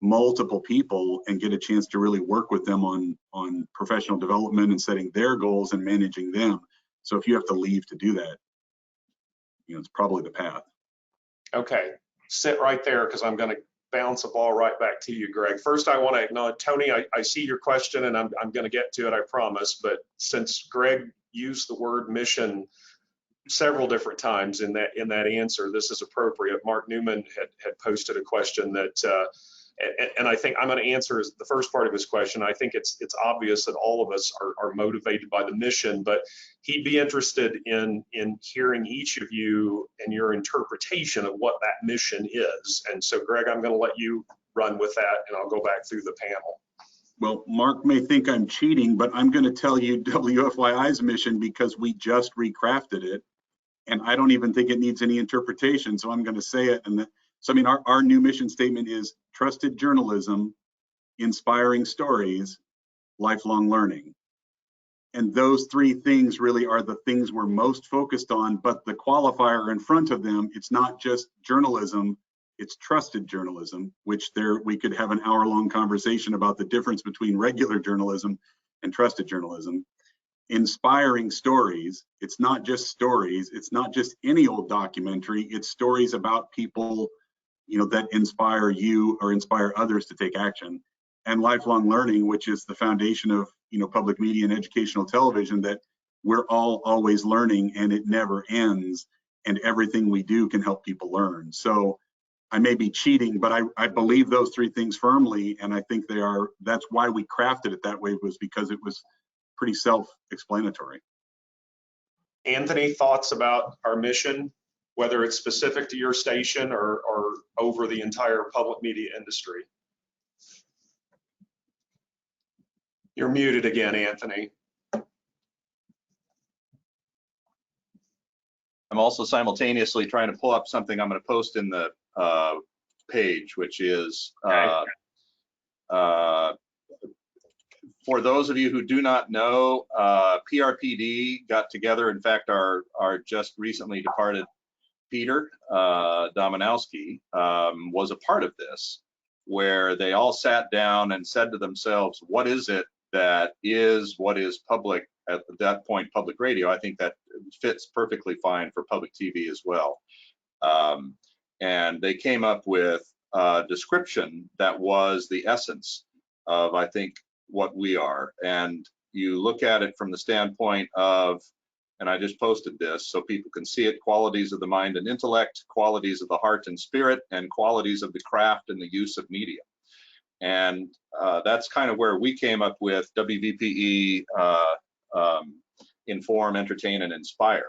multiple people and get a chance to really work with them on professional development and setting their goals and managing them. So if you have to leave to do that, it's probably the path. Okay, sit right there, because I'm going to bounce a ball right back to you, Greg. First, I want to acknowledge, Tony, I see your question, and I'm going to get to it, I promise. But since Greg used the word mission several different times in that answer, this is appropriate. Mark Newman had posted a question that, and I think I'm going to answer the first part of his question. I think it's obvious that all of us are motivated by the mission, but he'd be interested in hearing each of you and your interpretation of what that mission is. And so, Greg, I'm going to let you run with that, and I'll go back through the panel. Well, Mark may think I'm cheating, but I'm going to tell you WFYI's mission because we just recrafted it, and I don't even think it needs any interpretation. So I'm going to say it. So I mean, our new mission statement is trusted journalism, inspiring stories, lifelong learning. And those three things really are the things we're most focused on. But the qualifier in front of them, it's not just journalism. It's trusted journalism, which we could have an hour-long conversation about the difference between regular journalism and trusted journalism. Inspiring stories, it's not just stories, it's not just any old documentary, it's stories about people, that inspire you or inspire others to take action. And lifelong learning, which is the foundation of, public media and educational television, that we're all always learning and it never ends, and everything we do can help people learn. So I may be cheating, but I believe those three things firmly, and I think that's why we crafted it that way, was because it was pretty self-explanatory. Anthony, thoughts about our mission, whether it's specific to your station or over the entire public media industry? You're muted again, Anthony. I'm also simultaneously trying to pull up something I'm going to post in the page, which is for those of you who do not know, PRPD got together. In fact, our just recently departed Peter Dominowski was a part of this, where they all sat down and said to themselves, what is it that is what is public at that point, public radio? I think that fits perfectly fine for public TV as well. And they came up with a description that was the essence of, I think, what we are. And you look at it from the standpoint of, and I just posted this so people can see it, qualities of the mind and intellect, qualities of the heart and spirit, and qualities of the craft and the use of media. And that's kind of where we came up with WVPE, inform, entertain, and inspire.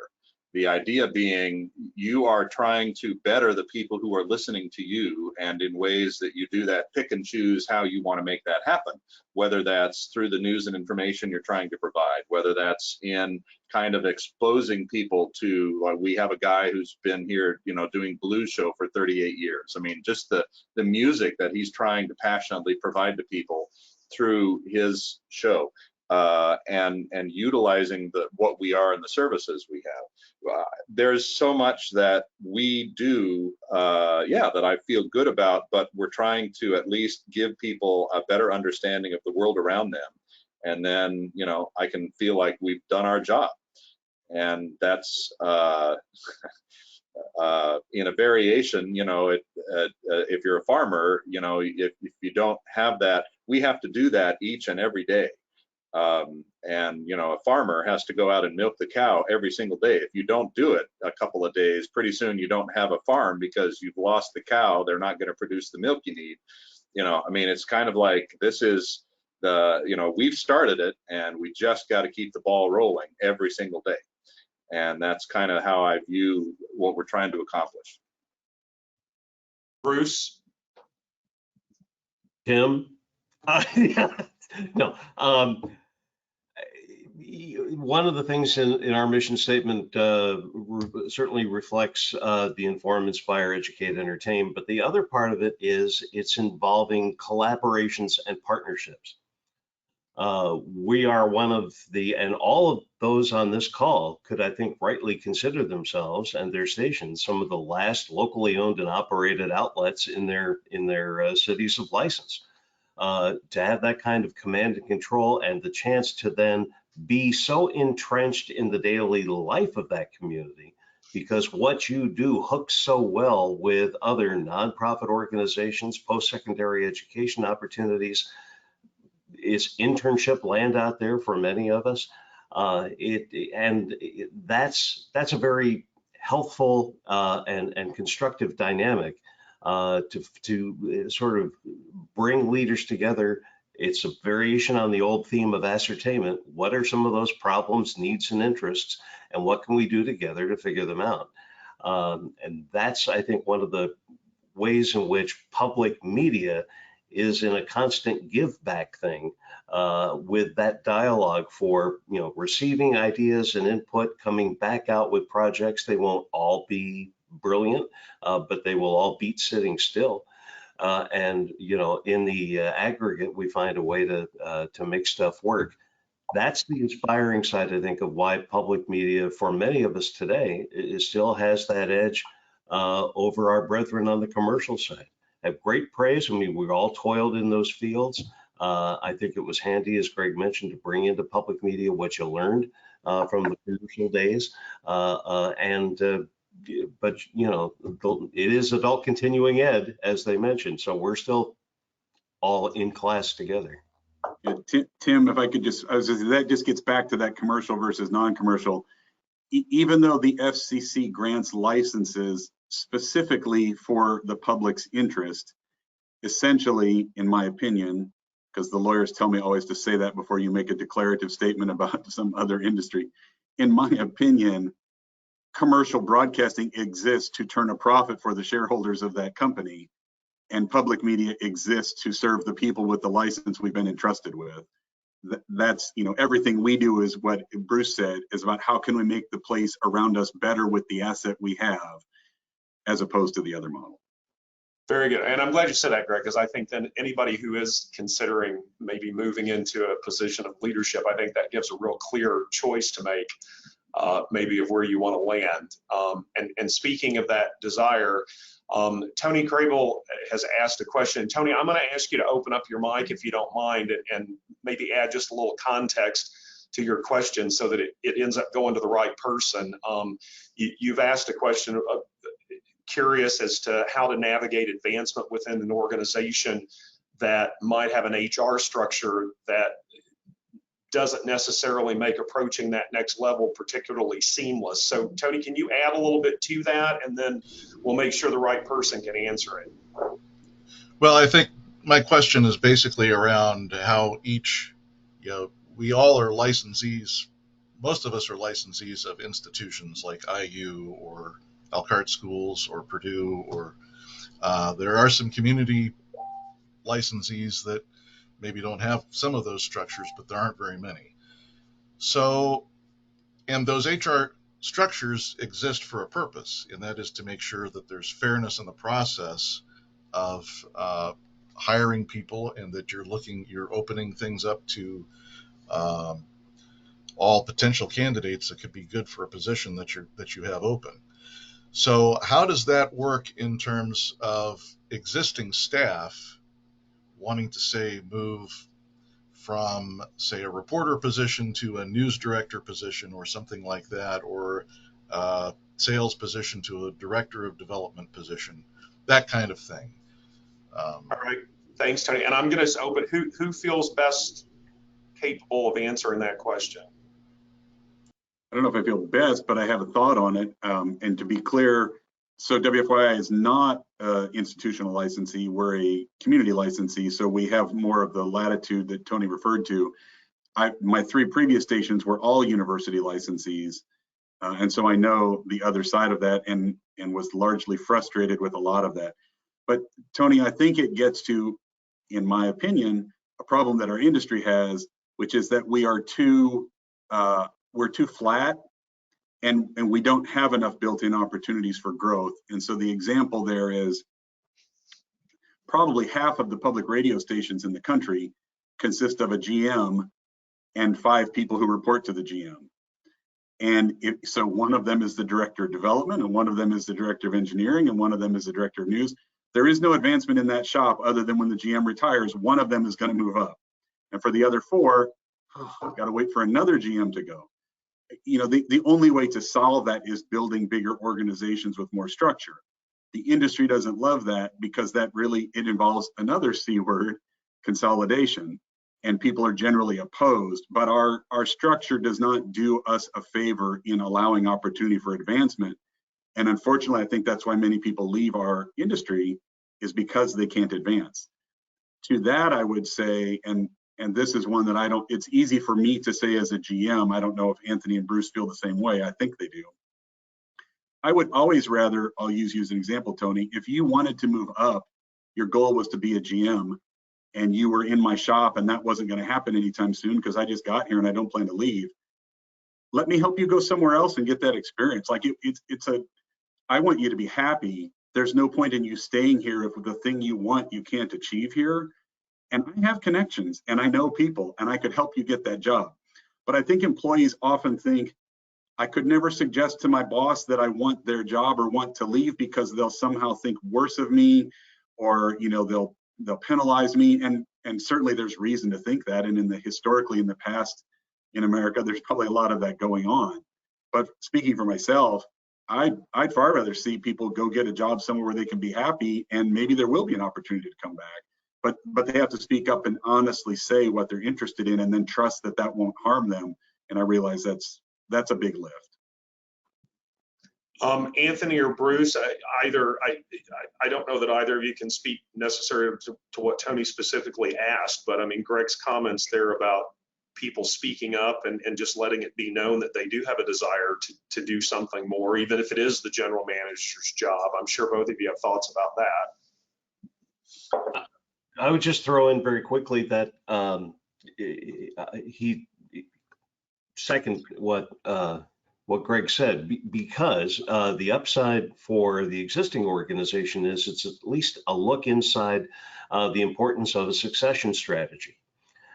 The idea being you are trying to better the people who are listening to you, and in ways that you do that, pick and choose how you want to make that happen, whether that's through the news and information you're trying to provide, whether that's in kind of exposing people to, we have a guy who's been here, doing Blues Show for 38 years. I mean, just the music that he's trying to passionately provide to people through his show. And utilizing what we are and the services we have. There's so much that we do, that I feel good about, but we're trying to at least give people a better understanding of the world around them. And then, I can feel like we've done our job. And that's, in a variation, if you're a farmer, if you don't have that, we have to do that each and every day. And a farmer has to go out and milk the cow every single day. If you don't do it a couple of days, pretty soon you don't have a farm because you've lost the cow. They're not going to produce the milk you need. I mean, it's kind of like, this is we've started it, and we just got to keep the ball rolling every single day. And that's kind of how I view what we're trying to accomplish. Bruce? Tim? Yeah, no. One of the things in our mission statement certainly reflects the inform, inspire, educate, entertain, but the other part of it is it's involving collaborations and partnerships. We are one of the, and all of those on this call could, I think, rightly consider themselves and their stations some of the last locally owned and operated outlets in their cities of license. To have that kind of command and control and the chance to then be so entrenched in the daily life of that community, because what you do hooks so well with other nonprofit organizations, post-secondary education opportunities. It's internship land out there for many of us. That's a very helpful and constructive dynamic to sort of bring leaders together. It's a variation on the old theme of ascertainment. What are some of those problems, needs, and interests, and what can we do together to figure them out? And that's, I think, one of the ways in which public media is in a constant give back thing with that dialogue for, receiving ideas and input, coming back out with projects. They won't all be brilliant, but they will all beat sitting still. And in the aggregate, we find a way to make stuff work. That's the inspiring side, I think, of why public media, for many of us today, it still has that edge over our brethren on the commercial side. Have great praise. I mean, we've all toiled in those fields. I think it was handy, as Greg mentioned, to bring into public media what you learned from the commercial days. But it is adult continuing ed, as they mentioned. So we're still all in class together. Yeah, Tim, if I could that just gets back to that commercial versus non-commercial. Even though the FCC grants licenses specifically for the public's interest, essentially, in my opinion, because the lawyers tell me always to say that before you make a declarative statement about some other industry, in my opinion, commercial broadcasting exists to turn a profit for the shareholders of that company, and public media exists to serve the people with the license we've been entrusted with. That's, everything we do is what Bruce said, is about how can we make the place around us better with the asset we have, as opposed to the other model. Very good. And I'm glad you said that, Greg, because I think then anybody who is considering maybe moving into a position of leadership, I think that gives a real clear choice to make, maybe of where you want to land. And speaking of that desire, Tony Crable has asked a question. Tony, I'm going to ask you to open up your mic if you don't mind, and maybe add just a little context to your question so that it ends up going to the right person. You've asked a question curious as to how to navigate advancement within an organization that might have an HR structure that doesn't necessarily make approaching that next level particularly seamless. So Tony, can you add a little bit to that, and then we'll make sure the right person can answer it? Well, I think my question is basically around how we all are licensees. Most of us are licensees of institutions like IU or Elkhart Schools or Purdue, or there are some community licensees that maybe don't have some of those structures, but there aren't very many. So, and those HR structures exist for a purpose, and that is to make sure that there's fairness in the process of hiring people, and that you're opening things up to all potential candidates that could be good for a position that you have open. So how does that work in terms of existing staff wanting to, say, move from, say, a reporter position to a news director position or something like that, or a sales position to a director of development position, that kind of thing? All right, thanks, Tony. And I'm going to open, who feels best capable of answering that question? I don't know if I feel best, but I have a thought on it. And to be clear, so WFYI is not an institutional licensee, we're a community licensee, so we have more of the latitude that Tony referred to. My 3 previous stations were all university licensees, and so I know the other side of that, and was largely frustrated with a lot of that. But Tony, I think it gets to, in my opinion, a problem that our industry has, which is that we're too flat, and we don't have enough built-in opportunities for growth. And so the example there is probably half of the public radio stations in the country consist of a GM and 5 people who report to the GM. And so one of them is the director of development, and one of them is the director of engineering, and one of them is the director of news. There is no advancement in that shop other than when the GM retires, one of them is going to move up. And for the other 4, I've got to wait for another GM to go. You know, the only way to solve that is building bigger organizations with more structure. The industry doesn't love that because that really, it involves another C word, consolidation, and people are generally opposed. But our structure does not do us a favor in allowing opportunity for advancement. And unfortunately, I think that's why many people leave our industry, is because they can't advance. To that, I would say, and this is one that I don't, it's easy for me to say as a GM. I don't know if Anthony and Bruce feel the same way. I think they do. I would always rather, I'll use you as an example, Tony, if you wanted to move up, your goal was to be a GM, and you were in my shop and that wasn't going to happen anytime soon because I just got here and I don't plan to leave. Let me help you go somewhere else and get that experience. Like I want you to be happy. There's no point in you staying here if the thing you want you can't achieve here. And I have connections and I know people and I could help you get that job. But I think employees often think, I could never suggest to my boss that I want their job or want to leave because they'll somehow think worse of me, or they'll penalize me. And certainly there's reason to think that. And historically in the past in America, there's probably a lot of that going on. But speaking for myself, I'd far rather see people go get a job somewhere where they can be happy, and maybe there will be an opportunity to come back. But they have to speak up and honestly say what they're interested in, and then trust that that won't harm them. And I realize that's a big lift. Anthony or Bruce, I don't know that either of you can speak necessarily to what Tony specifically asked, but I mean, Greg's comments there about people speaking up and just letting it be known that they do have a desire to do something more, even if it is the general manager's job. I'm sure both of you have thoughts about that. I would just throw in very quickly that he second what Greg said, because the upside for the existing organization is it's at least a look inside the importance of a succession strategy.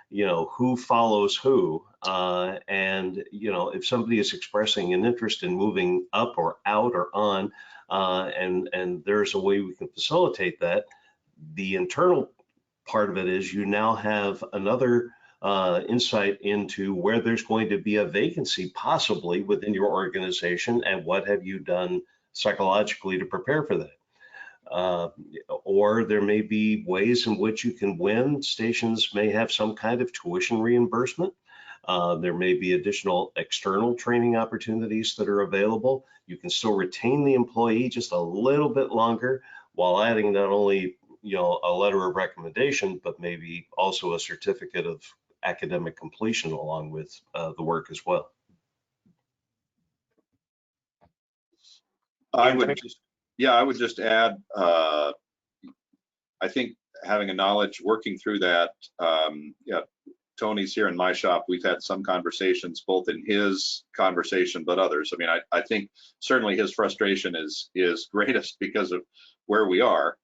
Who follows who, and if somebody is expressing an interest in moving up or out or on, and there's a way we can facilitate that. The internal part of it is you now have another insight into where there's going to be a vacancy possibly within your organization, and what have you done psychologically to prepare for that. Or there may be ways in which you can win. Stations may have some kind of tuition reimbursement. There may be additional external training opportunities that are available. You can still retain the employee just a little bit longer while adding not only a letter of recommendation, but maybe also a certificate of academic completion along with the work as well. I would just add, I think having a knowledge working through that, Tony's here in my shop. We've had some conversations, both in his conversation, but others. I mean, I think certainly his frustration is greatest because of where we are,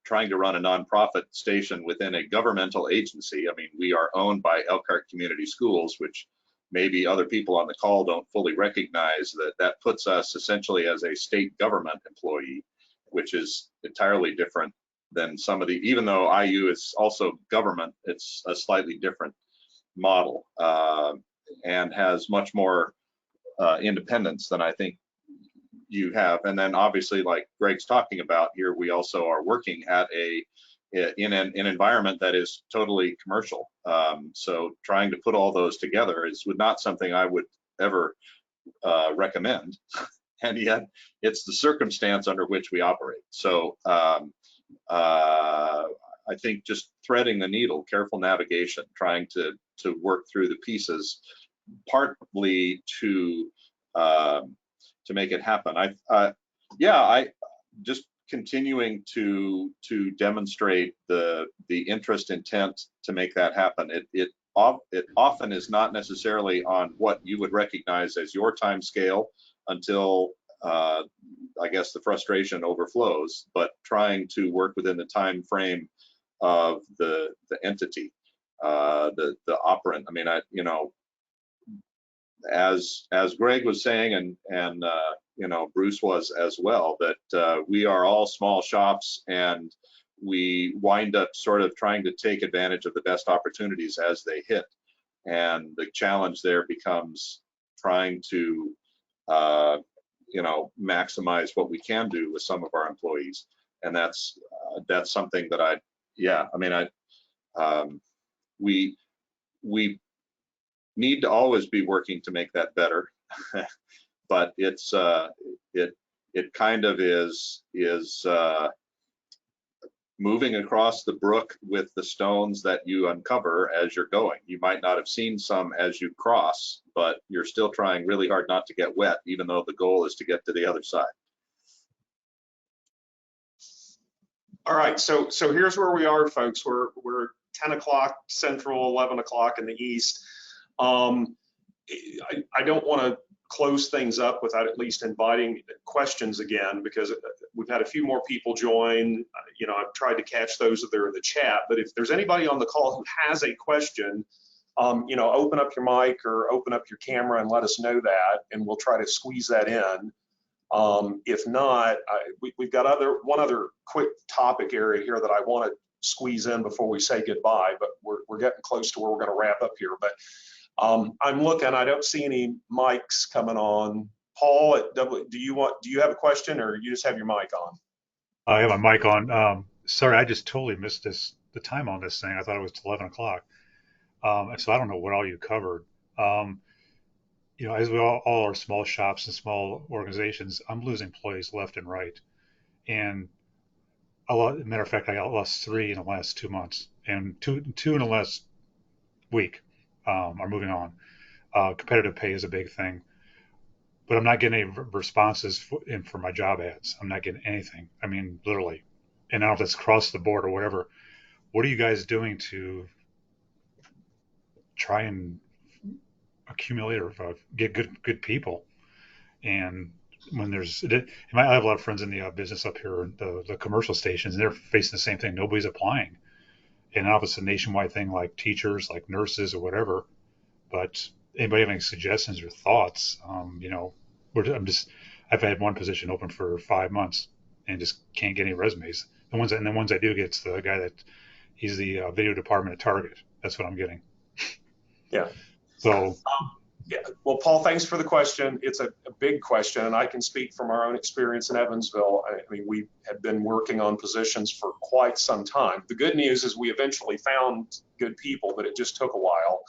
trying to run a nonprofit station within a governmental agency. I mean, we are owned by Elkhart Community Schools, which maybe other people on the call don't fully recognize that puts us essentially as a state government employee, which is entirely different than some of the, even though IU is also government, it's a slightly different model and has much more independence than I think you have. And then obviously, like Greg's talking about here, we also are working at in an environment that is totally commercial. So trying to put all those together is not something I would ever recommend. And yet it's the circumstance under which we operate. So I think just threading the needle, careful navigation, trying to work through the pieces, partly to make it happen. I just continuing to demonstrate the interest, intent to make that happen. It often is not necessarily on what you would recognize as your time scale until I guess the frustration overflows, but trying to work within the time frame of the entity, the operant. I mean, as Greg was saying, and Bruce was as well, that we are all small shops, and we wind up sort of trying to take advantage of the best opportunities as they hit. And the challenge there becomes trying to maximize what we can do with some of our employees. And that's something that we need to always be working to make that better. But it's it kind of is moving across the brook with the stones that you uncover as you're going. You might not have seen some as you cross, but you're still trying really hard not to get wet, even though the goal is to get to the other side. All right, so here's where we are, folks. We're 10 o'clock Central, 11 o'clock in the East. I don't want to close things up without at least inviting questions again, because we've had a few more people join. I've tried to catch those that are in the chat, but if there's anybody on the call who has a question, open up your mic or open up your camera and let us know that, and we'll try to squeeze that in. If not, we've got one other quick topic area here that I want to squeeze in before we say goodbye, but we're getting close to where we're going to wrap up here. But I'm looking, I don't see any mics coming on. Paul, do you have a question, or you just have your mic on? I have my mic on. Sorry, I just totally missed the time on this thing. I thought it was 11 o'clock. So I don't know what all you covered. As we all are small shops and small organizations, I'm losing employees left and right. And matter of fact, I lost 3 in the last 2 months, and two in the last week are moving on. Competitive pay is a big thing, but I'm not getting any responses for my job ads. I'm not getting anything. I mean, literally. And I don't know if that's across the board or whatever. What are you guys doing to try and accumulate or get good people? And when I have a lot of friends in the business up here, the commercial stations, and they're facing the same thing. Nobody's applying. And now it's a nationwide thing, like teachers, like nurses or whatever. But anybody have any suggestions or thoughts? I've had one position open for 5 months and just can't get any resumes. The ones I do get, it's the guy he's the video department at Target. That's what I'm getting. Yeah. So. Yeah. Well, Paul, thanks for the question. It's a big question, and I can speak from our own experience in Evansville. I mean, we have been working on positions for quite some time. The good news is we eventually found good people, but it just took a while.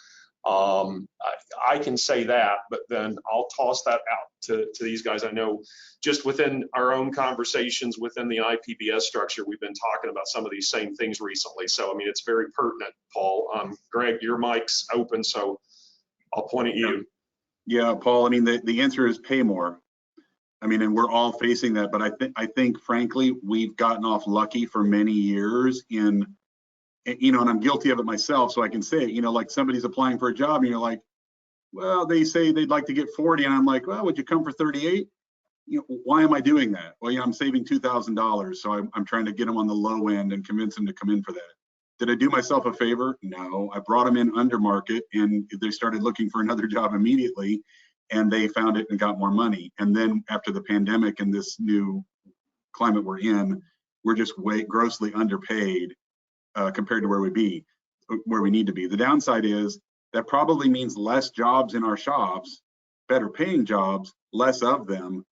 I can say that, but then I'll toss that out to these guys. I know just within our own conversations within the IPBS structure, we've been talking about some of these same things recently. So, I mean, it's very pertinent, Paul. Greg, your mic's open, so I'll point at you. Yeah, Paul, I mean, the answer is pay more. I mean, and we're all facing that, but I think frankly, we've gotten off lucky for many years and I'm guilty of it myself, so I can say it, like somebody's applying for a job and you're like, well, they say they'd like to get 40. And I'm like, well, would you come for 38? Why am I doing that? Well, I'm saving $2,000. So I'm trying to get them on the low end and convince them to come in for that. Did I do myself a favor? No, I brought them in under market, and they started looking for another job immediately, and they found it and got more money. And then after the pandemic and this new climate we're in, we're just grossly underpaid compared to where we need to be. The downside is that probably means less jobs in our shops, better paying jobs, less of them,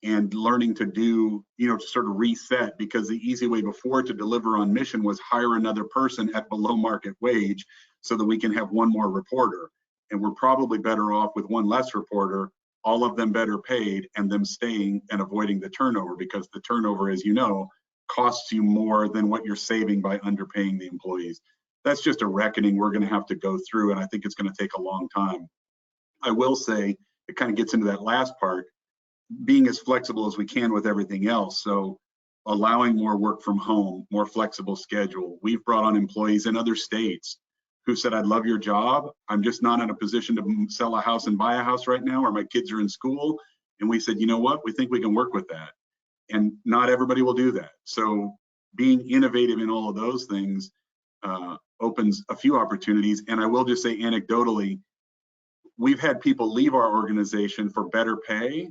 and learning to do, to sort of reset, because the easy way before to deliver on mission was hire another person at below market wage so that we can have one more reporter. And we're probably better off with one less reporter, all of them better paid, and them staying and avoiding the turnover, because the turnover, as you know, costs you more than what you're saving by underpaying the employees. That's just a reckoning we're going to have to go through, and I think it's going to take a long time. I will say, it kind of gets into that last part, being as flexible as we can with everything else. So allowing more work from home, more flexible schedule. We've brought on employees in other states who said, I love your job. I'm just not in a position to sell a house and buy a house right now, or my kids are in school. And we said, you know what? We think we can work with that. And not everybody will do that. So being innovative in all of those things opens a few opportunities. And I will just say anecdotally, we've had people leave our organization for better pay.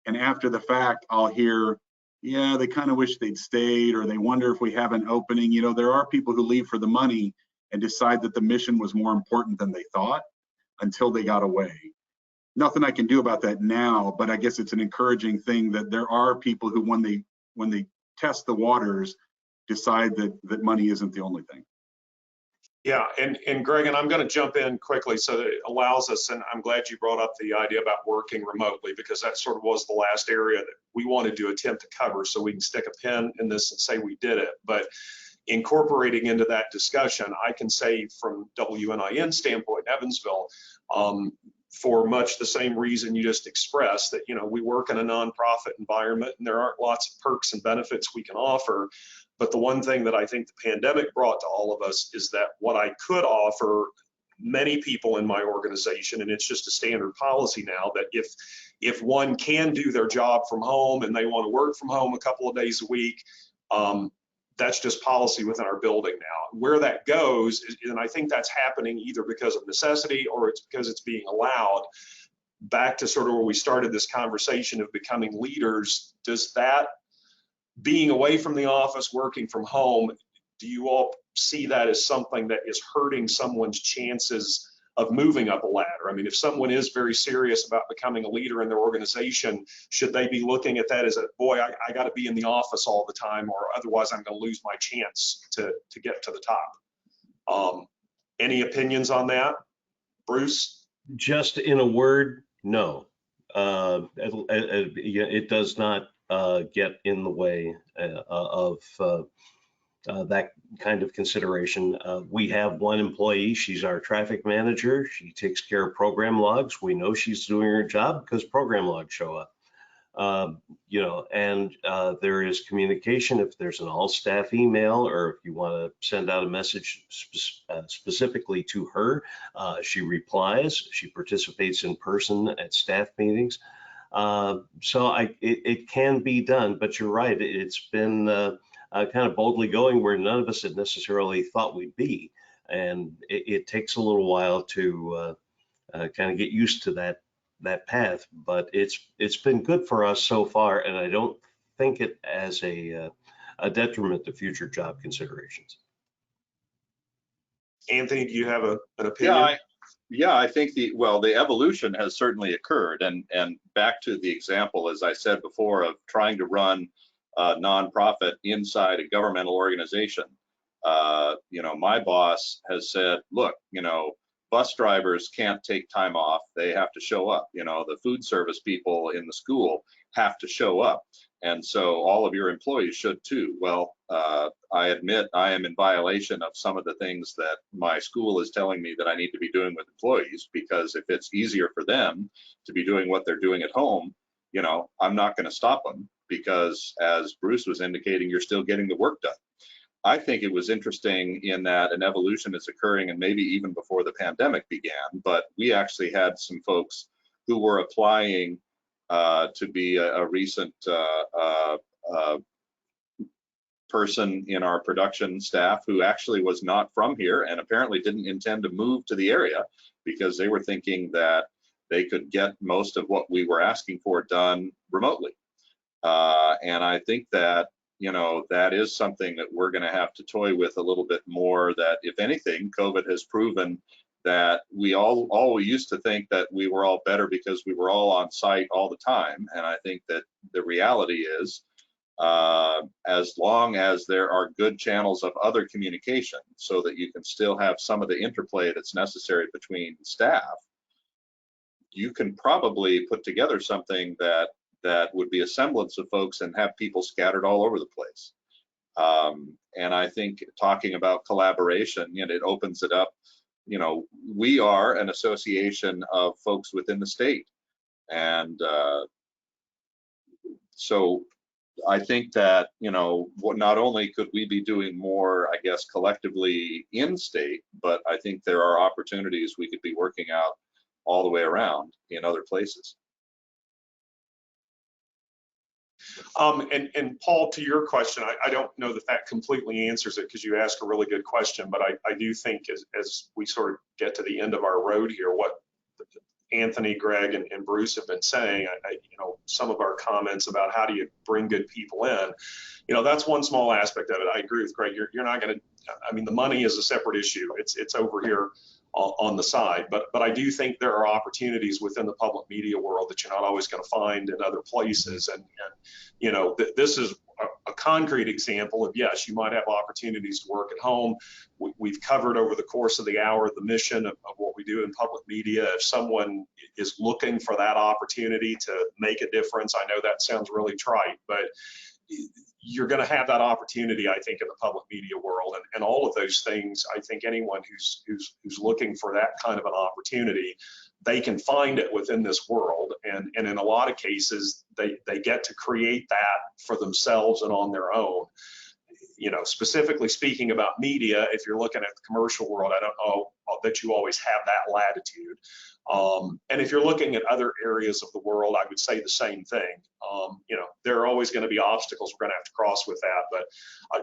And after the fact, I'll hear, yeah, they kind of wish they'd stayed, or they wonder if we have an opening. You know, there are people who leave for the money and decide that the mission was more important than they thought until they got away. Nothing I can do about that now, but I guess it's an encouraging thing that there are people who, when they test the waters, decide that money isn't the only thing. Yeah, and Greg, and I'm going to jump in quickly so that it allows us, and I'm glad you brought up the idea about working remotely, because that sort of was the last area that we wanted to attempt to cover, so we can stick a pin in this and say we did it. But incorporating into that discussion, I can say from WNIN standpoint in Evansville, for much the same reason you just expressed, that, you know, we work in a nonprofit environment and there aren't lots of perks and benefits we can offer. But the one thing that I think the pandemic brought to all of us is that what I could offer many people in my organization, and it's just a standard policy now, that if one can do their job from home and they want to work from home a couple of days a week, that's just policy within our building now. Where that goes, and I think that's happening either because of necessity or it's because it's being allowed. Back to sort of where we started this conversation of becoming leaders, does that being away from the office, working from home, do you all see that as something that is hurting someone's chances of moving up a ladder? I mean, if someone is very serious about becoming a leader in their organization, should they be looking at that as a, boy, I got to be in the office all the time, or otherwise I'm going to lose my chance to get to the top? Any opinions on that, Bruce? Just in a word, no. It does not get in the way of that kind of consideration. We have one employee, she's our traffic manager. She takes care of program logs. We know she's doing her job because program logs show up. You know, and there is communication. If there's an all staff email, or if you want to send out a message specifically to her, she replies. She participates in person at staff meetings. So it can be done, but you're right. It's been kind of boldly going where none of us had necessarily thought we'd be. And it takes a little while to kind of get used to that path, but it's been good for us so far, and I don't think it as a detriment to future job considerations. Anthony, do you have an opinion? Yeah, I think the evolution has certainly occurred, and back to the example, as I said before, of trying to run a nonprofit inside a governmental organization. You know, my boss has said, look, you know, bus drivers can't take time off. They have to show up. You know, the food service people in the school have to show up. And so all of your employees should too. Well, I admit I am in violation of some of the things that my school is telling me that I need to be doing with employees, because if it's easier for them to be doing what they're doing at home, you know, I'm not going to stop them, because as Bruce was indicating, you're still getting the work done. I think it was interesting in that an evolution is occurring, and maybe even before the pandemic began, but we actually had some folks who were applying to be a recent person in our production staff who actually was not from here and apparently didn't intend to move to the area, because they were thinking that they could get most of what we were asking for done remotely. And I think that, you know, that is something that we're going to have to toy with a little bit more, that if anything, COVID has proven that we all used to think that we were all better because we were all on site all the time. And I think that the reality is, as long as there are good channels of other communication so that you can still have some of the interplay that's necessary between staff, you can probably put together something that would be a semblance of folks and have people scattered all over the place. And I think talking about collaboration, you know, it opens it up. You know, we are an association of folks within the state. And so I think that, not only could we be doing more, I guess, collectively in state, but I think there are opportunities we could be working out all the way around in other places. And Paul, to your question, I don't know that that completely answers it because you asked a really good question, but I do think as we sort of get to the end of our road here, what Anthony, Greg, and Bruce have been saying, some of our comments about how do you bring good people in, that's one small aspect of it. I agree with Greg. You're not going to, the money is a separate issue. It's over here on the side, but I do think there are opportunities within the public media world that you're not always going to find in other places. And this is a concrete example of, yes, you might have opportunities to work at home. We've covered over the course of the hour the mission of what we do in public media. If someone is looking for that opportunity to make a difference, I know that sounds really trite, but you're going to have that opportunity, I think, in the public media world, and all of those things. I think anyone who's looking for that kind of an opportunity, they can find it within this world, and in a lot of cases, they get to create that for themselves and on their own. Specifically speaking about media, if you're looking at the commercial world, I don't know that you always have that latitude. And if you're looking at other areas of the world, I would say the same thing. There are always going to be obstacles we're going to have to cross with that. But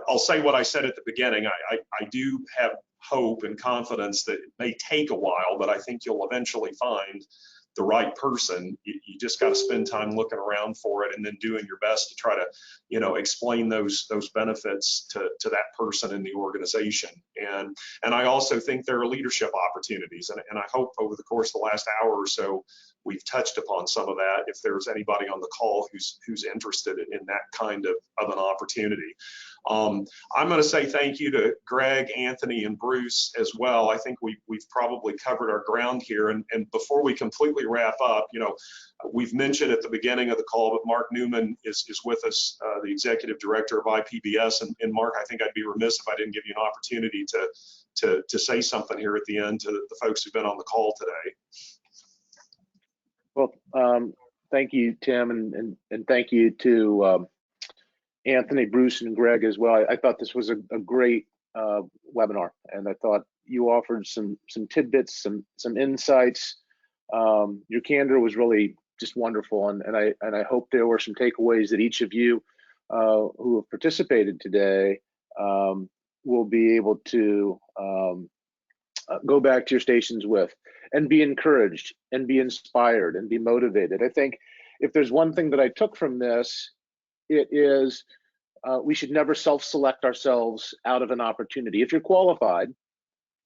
I'll say what I said at the beginning. I do have hope and confidence that it may take a while, but I think you'll eventually find the right person. You just got to spend time looking around for it and then doing your best to try to, explain those benefits to that person in the organization. And I also think there are leadership opportunities. And I hope over the course of the last hour or so, we've touched upon some of that. If there's anybody on the call who's interested in that kind of an opportunity. I'm going to say thank you to Greg, Anthony, and Bruce as well. I think we've probably covered our ground here. And before we completely wrap up, we've mentioned at the beginning of the call, but Mark Newman is with us, the Executive Director of IPBS. And Mark, I think I'd be remiss if I didn't give you an opportunity to say something here at the end to the folks who've been on the call today. Well, thank you, Tim, and thank you to Anthony, Bruce, and Greg as well. I thought this was a great webinar, and I thought you offered some tidbits, some insights. Your candor was really just wonderful, and I hope there were some takeaways that each of you who have participated today will be able to go back to your stations with, and be encouraged, and be inspired, and be motivated. I think if there's one thing that I took from this, it is we should never self-select ourselves out of an opportunity. If you're qualified,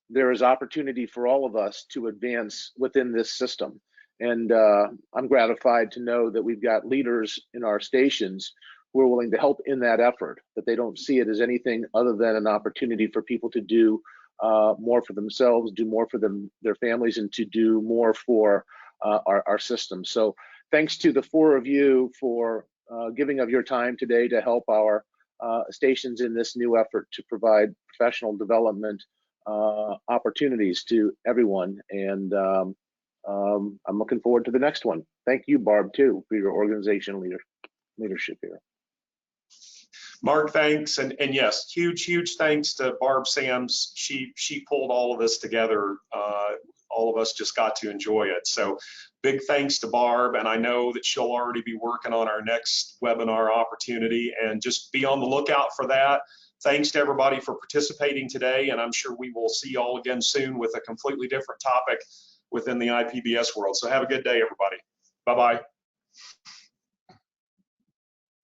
there is opportunity for all of us to advance within this system. And I'm gratified to know that we've got leaders in our stations who are willing to help in that effort, that they don't see it as anything other than an opportunity for people to do more for themselves, do more for their families, and to do more for our system. So thanks to the four of you for giving of your time today to help our stations in this new effort to provide professional development opportunities to everyone. And I'm looking forward to the next one. Thank you, Barb, too, for your organization leadership here. Mark, thanks. And yes, huge thanks to Barb Sams. She pulled all of this together. All of us just got to enjoy it. So big thanks to Barb. And I know that she'll already be working on our next webinar opportunity, and just be on the lookout for that. Thanks to everybody for participating today. And I'm sure we will see you all again soon with a completely different topic within the IPBS world. So have a good day, everybody. Bye-bye.